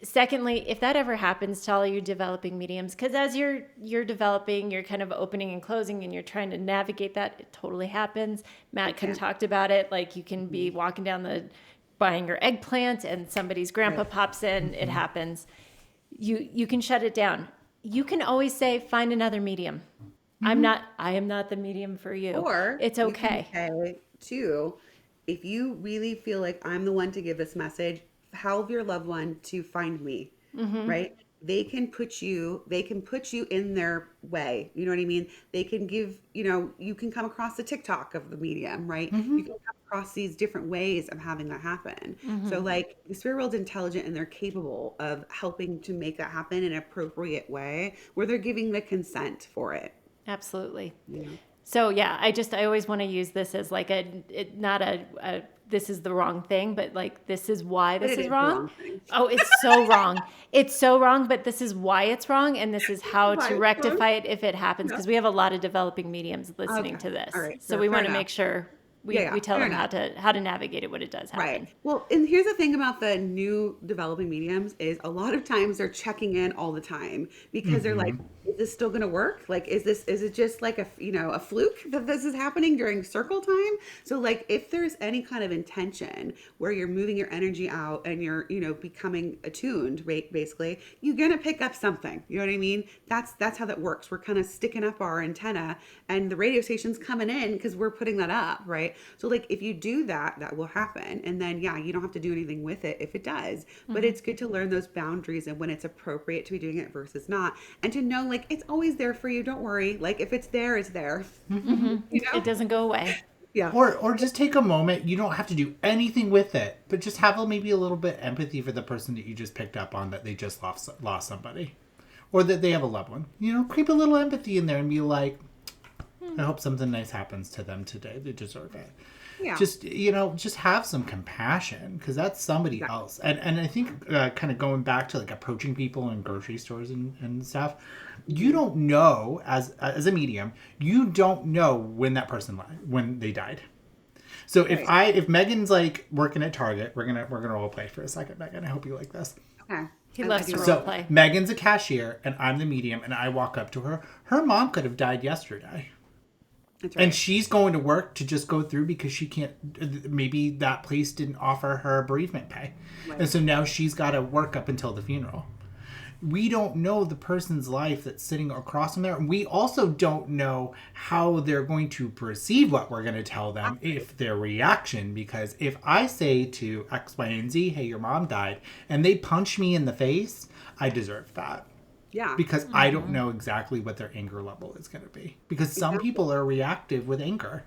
Secondly, if that ever happens to all you developing mediums, because as you're developing, you're kind of opening and closing, and you're trying to navigate that, it totally happens. Matt kind of talked about it. Like you can be walking down buying your eggplant, and somebody's grandpa pops in. It happens. You can shut it down. You can always say, find another medium. I am not the medium for you. Or it's okay. You can say, too, if you really feel like I'm the one to give this message, help your loved one to find me, right? They can put you in their way. You know what I mean? They can give, you can come across the TikTok of the medium, right? You can come across these different ways of having that happen. So like the spirit world's intelligent, and they're capable of helping to make that happen in an appropriate way where they're giving the consent for it. Absolutely. Yeah. So yeah, I always want to use this as like not a this is the wrong thing, but like this is why this is wrong. Oh, it's so wrong. It's so wrong, but this is why it's wrong, and this is how to rectify it if it happens, because we have a lot of developing mediums listening to this. All right. So we want to make sure we tell them how to navigate it when it does happen. Right. Well, and here's the thing about the new developing mediums is a lot of times they're checking in all the time, because they're like, is this still going to work? Like, is it just like a fluke that this is happening during circle time? So like, if there's any kind of intention where you're moving your energy out and you're, becoming attuned, right, basically, you're going to pick up something. You know what I mean? That's how that works. We're kind of sticking up our antenna, and the radio station's coming in because we're putting that up, right? So like, if you do that, that will happen. And then, you don't have to do anything with it if it does, but it's good to learn those boundaries and when it's appropriate to be doing it versus not. And to know, like, it's always there for you. Don't worry. Like, if it's there, it's there. It doesn't go away. Yeah. Or just take a moment. You don't have to do anything with it, but just have maybe a little bit empathy for the person that you just picked up on, that they just lost somebody, or that they have a loved one. Creep a little empathy in there and be like, I hope something nice happens to them today. They deserve it. Yeah. Just have some compassion, because that's somebody else. And I think kind of going back to like approaching people in grocery stores and stuff, you don't know as a medium, you don't know when that person when they died. So if Megan's like working at Target, we're gonna role play for a second, Megan. I hope you like this. Okay. He loves to role play. Megan's a cashier, and I'm the medium, and I walk up to her. Her mom could have died yesterday. That's right. And she's going to work to just go through because she can't, maybe that place didn't offer her bereavement pay. Right. And so now she's got to work up until the funeral. We don't know the person's life that's sitting across from there. We also don't know how they're going to perceive what we're going to tell them, if their reaction, because if I say to X, Y, and Z, hey, your mom died, and they punch me in the face, I deserve that. Yeah. Because I don't know exactly what their anger level is going to be. Because some people are reactive with anger.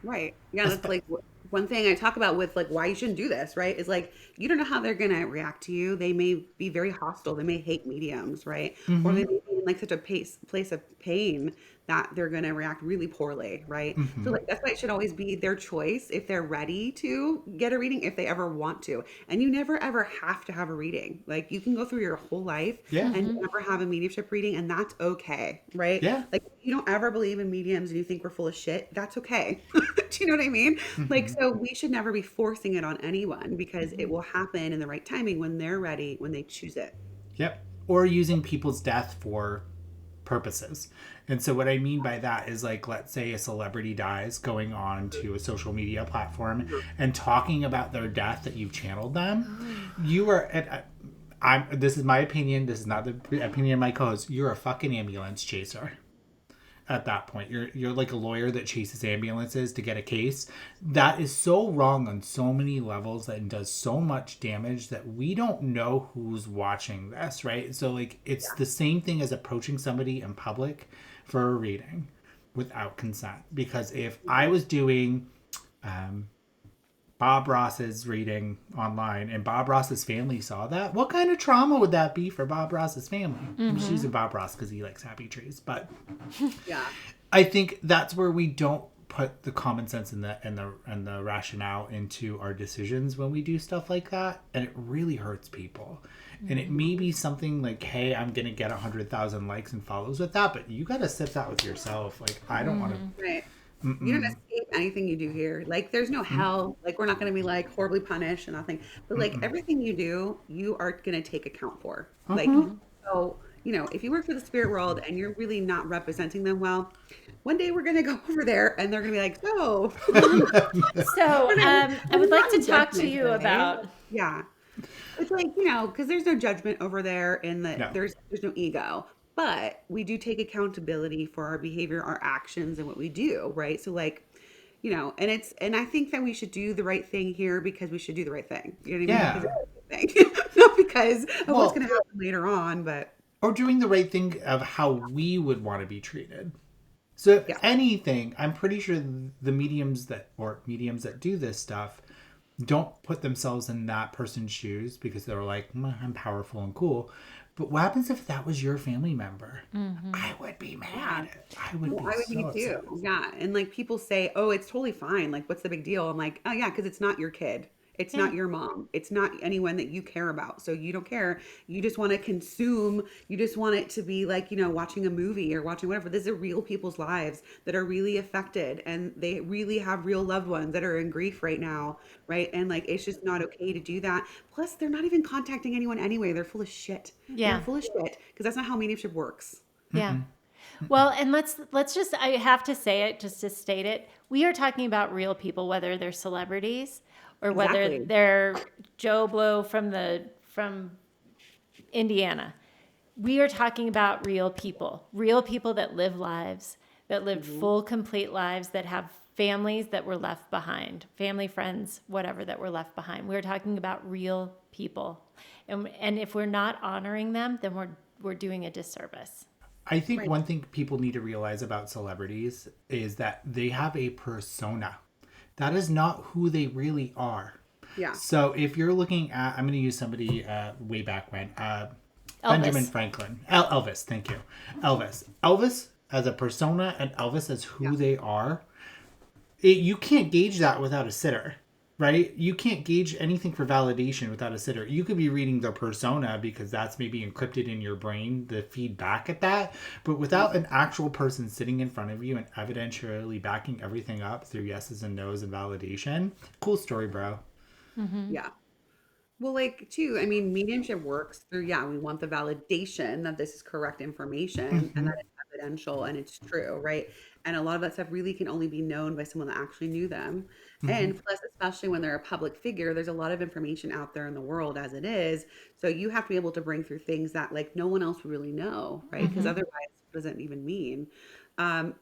Right. Yeah, that's like one thing I talk about with like why you shouldn't do this, right? Is like you don't know how they're gonna react to you. They may be very hostile. They may hate mediums, right? Or they may be in like such a place of pain that they're gonna react really poorly, right? So like that's why it should always be their choice if they're ready to get a reading, if they ever want to. And you never ever have to have a reading. Like you can go through your whole life Yeah. and never have a mediumship reading, and that's okay, right? Yeah. Like if you don't ever believe in mediums and you think we're full of shit, that's okay. Do you know what I mean? Like, so we should never be forcing it on anyone because it will happen in the right timing when they're ready, when they choose it. Yep. Or using people's death for purposes. And so what I mean by that is, like, let's say a celebrity dies, going on to a social media platform and talking about their death that you've channeled them. You are this is my opinion, this is not the opinion of my co-host, you're a fucking ambulance chaser. At that point, you're like a lawyer that chases ambulances to get a case. That is so wrong on so many levels and does so much damage that we don't know who's watching this, right? So like it's the same thing as approaching somebody in public for a reading without consent. Because if I was doing Bob Ross's reading online and Bob Ross's family saw that, what kind of trauma would that be for Bob Ross's family? I'm just using Bob Ross because he likes happy trees, but Yeah. I think that's where we don't put the common sense and the rationale into our decisions when we do stuff like that, and it really hurts people. And it may be something like, hey, I'm gonna get 100,000 likes and follows with that, but you gotta sit that with yourself. Like, I don't want to. Right. You don't escape anything you do here. Like, there's no hell. Like, we're not going to be like horribly punished and nothing. But like everything you do, you are going to take account for. Like, so you know, if you work for the spirit world and you're really not representing them well, one day we're going to go over there and they're going to be like, so. So I would like to talk to you about. Yeah. It's like, you know, because there's no judgment over there in the No. there's no ego. But we do take accountability for our behavior, our actions, and what we do, right? So like, you know, and I think that we should do the right thing here because we should do the right thing. You know what I mean? Yeah. Because it's the right thing. Not because of Well- what's going to happen later on, but Or doing the right thing of how we would want to be treated. So if Yeah. anything, I'm pretty sure the mediums that do this stuff don't put themselves in that person's shoes because they're like, I'm powerful and cool. But what happens if that was your family member? I would be mad. I would be I would so be upset. too. Yeah. And like people say, oh, it's totally fine. Like, what's the big deal? I'm like, oh, yeah, because it's not your kid. It's not your mom. It's not anyone that you care about. So you don't care. You just want to consume. You just want it to be like, you know, watching a movie or watching whatever. These are real people's lives that are really affected and they really have real loved ones that are in grief right now. Right. And like, it's just not okay to do that. Plus, they're not even contacting anyone anyway. They're full of shit. Yeah. They're full of shit because that's not how mediumship works. Yeah. Well, and let's just, I have to say it just to state it. We are talking about real people, whether they're celebrities or whether Exactly. they're Joe Blow from Indiana. We are talking about real people that live lives, that lived full, complete lives, that have families that were left behind, family, friends, whatever that were left behind. We're talking about real people. And if we're not honoring them, then we're doing a disservice. I think one thing people need to realize about celebrities is that they have a persona. That is not who they really are. Yeah. So if you're looking at, I'm going to use somebody way back when, Benjamin Franklin. Elvis, thank you. Elvis as a persona and Elvis as who they are. You can't gauge that without a sitter, right? You can't gauge anything for validation without a sitter. You could be reading their persona because that's maybe encrypted in your brain, the feedback at that. But without an actual person sitting in front of you and evidentially backing everything up through yeses and nos and validation, cool story, bro. Yeah. Well, like, too, I mean, mediumship works through, we want the validation that this is correct information and that it's evidential and it's true, right? And a lot of that stuff really can only be known by someone that actually knew them. And plus, especially when they're a public figure, there's a lot of information out there in the world as it is. So you have to be able to bring through things that like no one else would really know, right? Because otherwise, what does it even mean?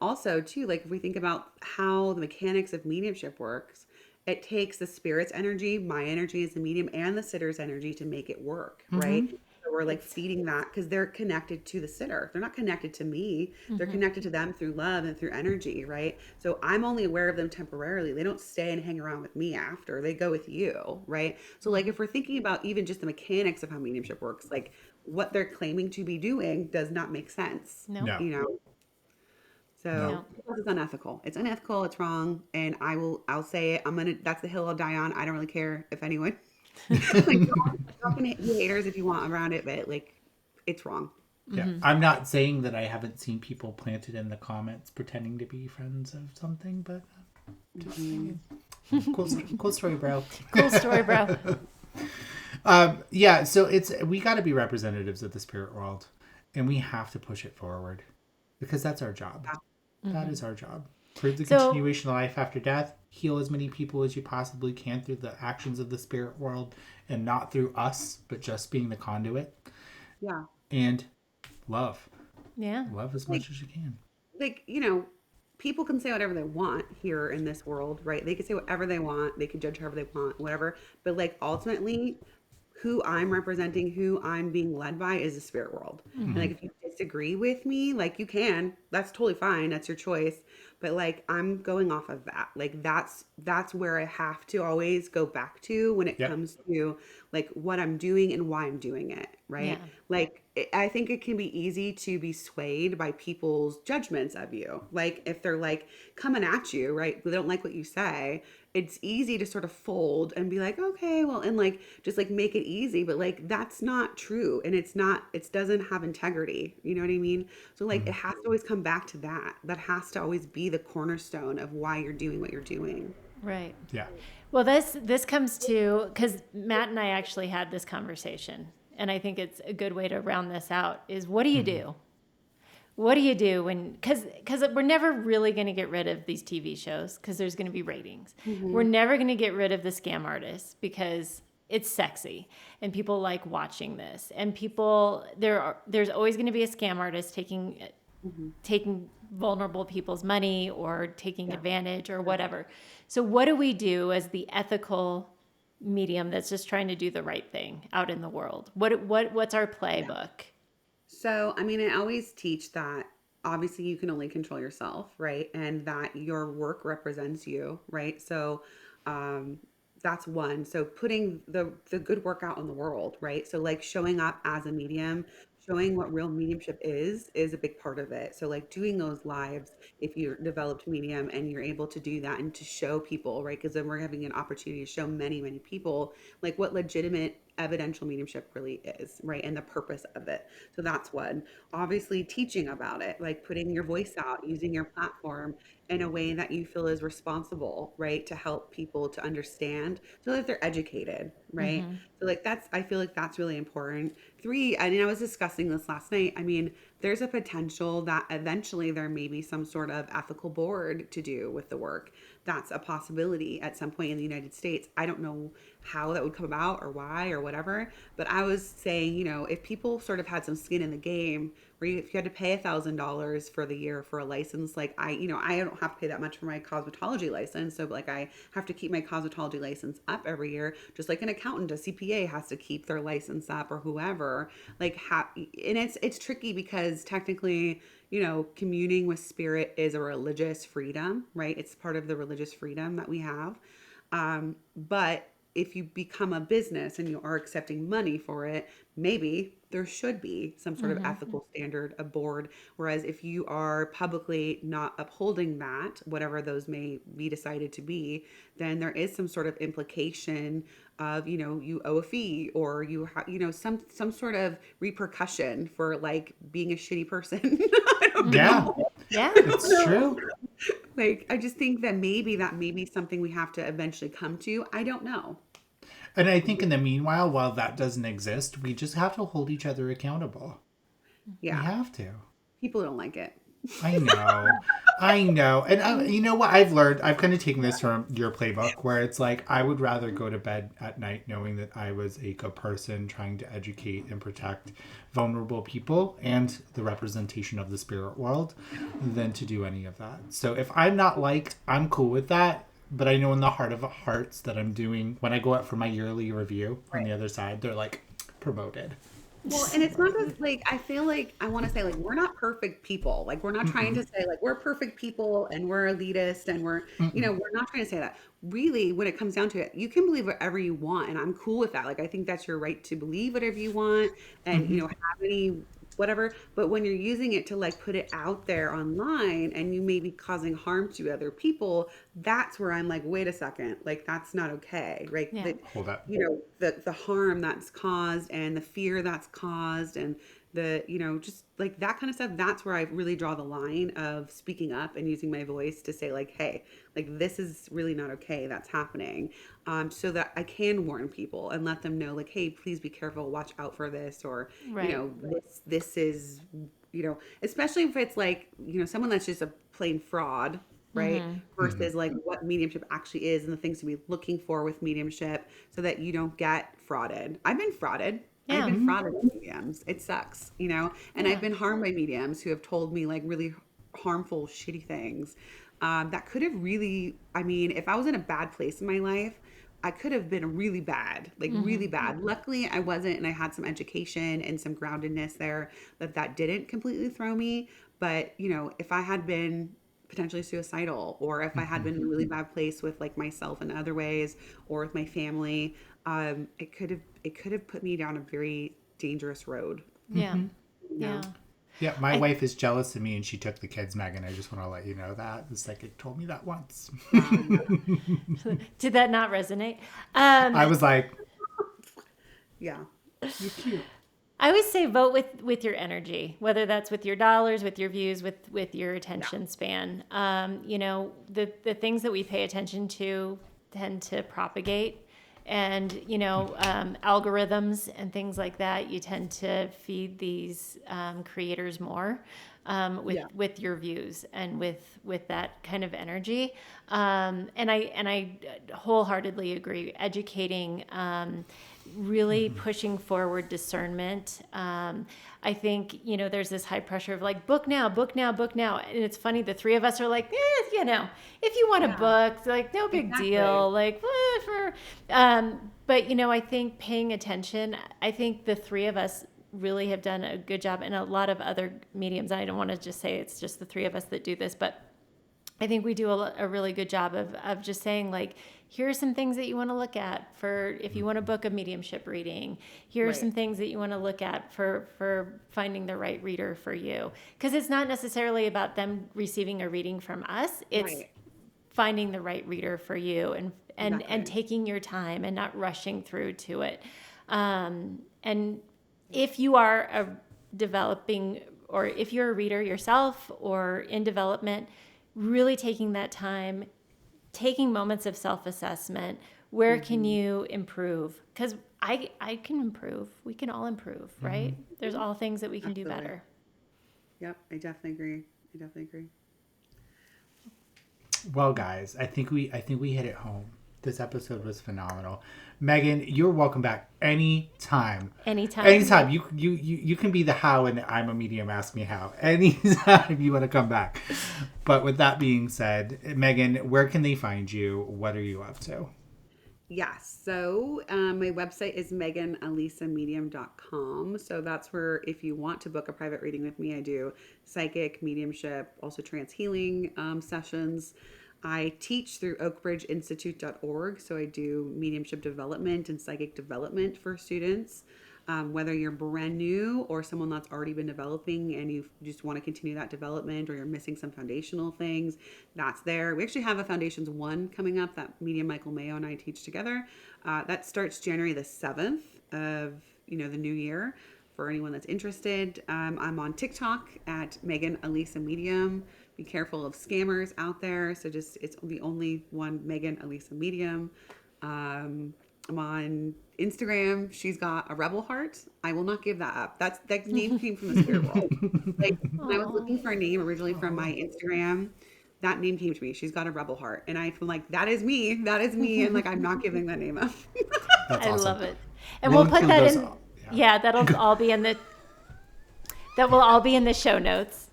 Also, too, like if we think about how the mechanics of mediumship works, it takes the spirit's energy, my energy as the medium, and the sitter's energy to make it work, right? So we're like feeding that because they're connected to the sitter. They're not connected to me. They're connected to them through love and through energy, right? So I'm only aware of them temporarily. They don't stay and hang around with me after. They go with you, right? So like if we're thinking about even just the mechanics of how mediumship works, like what they're claiming to be doing does not make sense. No. No. You know? So No. it's unethical. It's unethical. It's wrong. And I'll say it. That's the hill I'll die on. I don't really care if anyone, like, y'all can be haters if you want around it, but like, it's wrong. Yeah. I'm not saying that I haven't seen people planted in the comments pretending to be friends of something, but just saying. Cool story, bro. Cool story, bro. Yeah, so we got to be representatives of the spirit world, and we have to push it forward because that's our job. That is our job. Prove the continuation of life after death. Heal as many people as you possibly can through the actions of the spirit world, and not through us, but just being the conduit. Yeah. And love. Yeah. Love as much as you can. Like, you know, people can say whatever they want here in this world, right? They can say whatever they want. They can judge however they want, whatever. But like ultimately, who I'm representing, who I'm being led by is the spirit world. And like if you disagree with me, like you can, that's totally fine. That's your choice. But like I'm going off of that. Like that's where I have to always go back to when it comes to like what I'm doing and why I'm doing it, right? Yeah. Like I think it can be easy to be swayed by people's judgments of you. Like if they're like coming at you, right? They don't like what you say. It's easy to sort of fold and be like, okay, well, and like just like make it easy, but like that's not true, and it doesn't have integrity. You know what I mean? So like it has to always come back to that. That has to always be the cornerstone of why you're doing what you're doing. Right. Yeah. Well, this comes to, because Matt and I actually had this conversation, and I think it's a good way to round this out, is what do you do? What do you do when, because we're never really going to get rid of these TV shows because there's going to be ratings. We're never going to get rid of the scam artists because it's sexy and people like watching this. And there's always going to be a scam artist taking vulnerable people's money or taking advantage or whatever. So what do we do as the ethical medium that's just trying to do the right thing out in the world? What's our playbook? So, I mean, I always teach that obviously you can only control yourself, right? And that your work represents you, right? So, that's one. So putting the good work out in the world, right? So like showing up as a medium, showing what real mediumship is a big part of it. So like doing those lives, if you're developed medium and you're able to do that and to show people, right? Because then we're having an opportunity to show many, many people like what legitimate evidential mediumship really is, right? And the purpose of it. So that's one. Obviously teaching about it, like putting your voice out, using your platform in a way that you feel is responsible, right? To help people to understand so that they're educated, right? So like I feel like that's really important. 3, I mean, I was discussing this last night. I mean, there's a potential that eventually there may be some sort of ethical board to do with the work. That's a possibility at some point in the United States. I don't know how that would come about or why or whatever, but I was saying, you know, if people sort of had some skin in the game, where if you had to pay $1,000 for the year for a license, like I don't have to pay that much for my cosmetology license. So like I have to keep my cosmetology license up every year, just like an accountant, a CPA has to keep their license up, or whoever. Like, and it's tricky because technically, you know, communing with spirit is a religious freedom, right? It's part of the religious freedom that we have. But if you become a business and you are accepting money for it, maybe there should be some sort of ethical standard, a board. Whereas if you are publicly not upholding that, whatever those may be decided to be, then there is some sort of implication of, you know, you owe a fee, or you some sort of repercussion for like being a shitty person. I don't know. Yeah, It's true. Like, I just think that may be something we have to eventually come to. I don't know. And I think in the meanwhile, while that doesn't exist, we just have to hold each other accountable. Yeah. We have to. People don't like it. I know. And you know what I've learned? I've kind of taken this from your playbook where it's like, I would rather go to bed at night knowing that I was a good person trying to educate and protect vulnerable people and the representation of the spirit world than to do any of that. So if I'm not liked, I'm cool with that. But I know in the heart of hearts that I'm doing, when I go out for my yearly review on the other side, they're like promoted. Well, and it's not just like, I feel like I want to say, like, we're not perfect people. Like, we're not trying to say like we're perfect people and we're elitist and we're, we're not trying to say that. Really, when it comes down to it, you can believe whatever you want, and I'm cool with that. Like, I think that's your right to believe whatever you want, and have any whatever. But when you're using it to like put it out there online and you may be causing harm to other people, that's where I'm like, wait a second, like that's not okay, right? Yeah. The, Hold up. the harm that's caused and the fear that's caused and the just like that kind of stuff, that's where I really draw the line of speaking up and using my voice to say like, hey, like this is really not okay that's happening, so that I can warn people and let them know like, hey, please be careful, watch out for this, or Right. this is especially if it's like someone that's just a plain fraud, right? Versus like what mediumship actually is and the things to be looking for with mediumship so that you don't get frauded. I've been frauded. I've Yeah. been frauded by mediums. It sucks, and Yeah. I've been harmed by mediums who have told me like really harmful, shitty things. That could have really, I mean, if I was in a bad place in my life, I could have been really bad, like really bad. Luckily, I wasn't, and I had some education and some groundedness there that didn't completely throw me. But if I had been potentially suicidal, or if I had been in a really bad place with like myself in other ways, or with my family, it could have put me down a very dangerous road. Yeah. You Yeah. know? Yeah, my wife is jealous of me and she took the kids, Megan. I just want to let you know that. The psychic told me that once. Did that not resonate? I was like, Yeah. you're cute. I always say vote with your energy, whether that's with your dollars, with your views, with your attention span. The things that we pay attention to tend to propagate, and algorithms and things like that. You tend to feed these creators more with your views and with that kind of energy. And I wholeheartedly agree. Educating. Really pushing forward discernment. I think, there's this high pressure of like, book now, book now, book now. And it's funny, the three of us are like, if you want to book, like, no big deal. Like, whatever. But, I think paying attention, I think the three of us really have done a good job, and a lot of other mediums. I don't want to just say it's just the three of us that do this, but I think we do a really good job of just saying like, here are some things that you want to look at for if you want to book a mediumship reading. Here are some things that you want to look at for finding the right reader for you. Because it's not necessarily about them receiving a reading from us. It's finding the right reader for you and taking your time and not rushing through to it. And if you are a developing, or if you're a reader yourself or in development, really taking that time, taking moments of self-assessment. Where can you improve? Because I can improve. We can all improve, right? There's all things that we can do better. Yep, I definitely agree. Well, guys, I think we hit it home. This episode was phenomenal. Megan, you're welcome back anytime. Anytime. You can be the how and I'm a medium, ask me how. Anytime you want to come back. But with that being said, Megan, where can they find you? What are you up to? Yes. So my website is meganalisamedium.com. So that's where, if you want to book a private reading with me, I do psychic, mediumship, also trance healing sessions. I teach through oakbridgeinstitute.org. So I do mediumship development and psychic development for students. Whether you're brand new or someone that's already been developing and you just want to continue that development, or you're missing some foundational things, that's there. We actually have a Foundations 1 coming up that medium Michael Mayo and I teach together. That starts January the 7th of the new year. For anyone that's interested, I'm on TikTok at Megan Alisa Medium. Be careful of scammers out there. So it's the only one, Megan Alisa Medium. I'm on Instagram, she's got a rebel heart. I will not give that up. That name came from the spirit world. Like when I was looking for a name originally from my Instagram, that name came to me. She's got a rebel heart, and I feel like that is me, and like I'm not giving that name up. I love it, and we'll put that in. Yeah, that'll all be in the. That will all be in the show notes.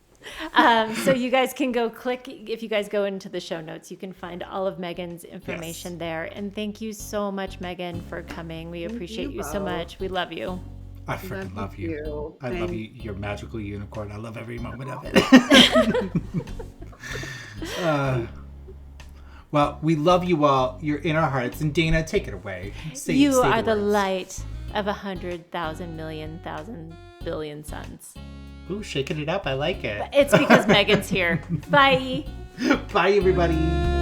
So you guys can go click. If you guys go into the show notes, you can find all of Megan's information there. And thank you so much, Megan, for coming. We appreciate you so much. We love you. I freaking love you. I love you. You're a magical unicorn. I love every moment of it. Well, we love you all. You're in our hearts. And Dana, take it away. You are the light of 100,000 million thousand billion suns. Ooh, shaking it up. I like it. It's because Megan's here. Bye. Bye, everybody.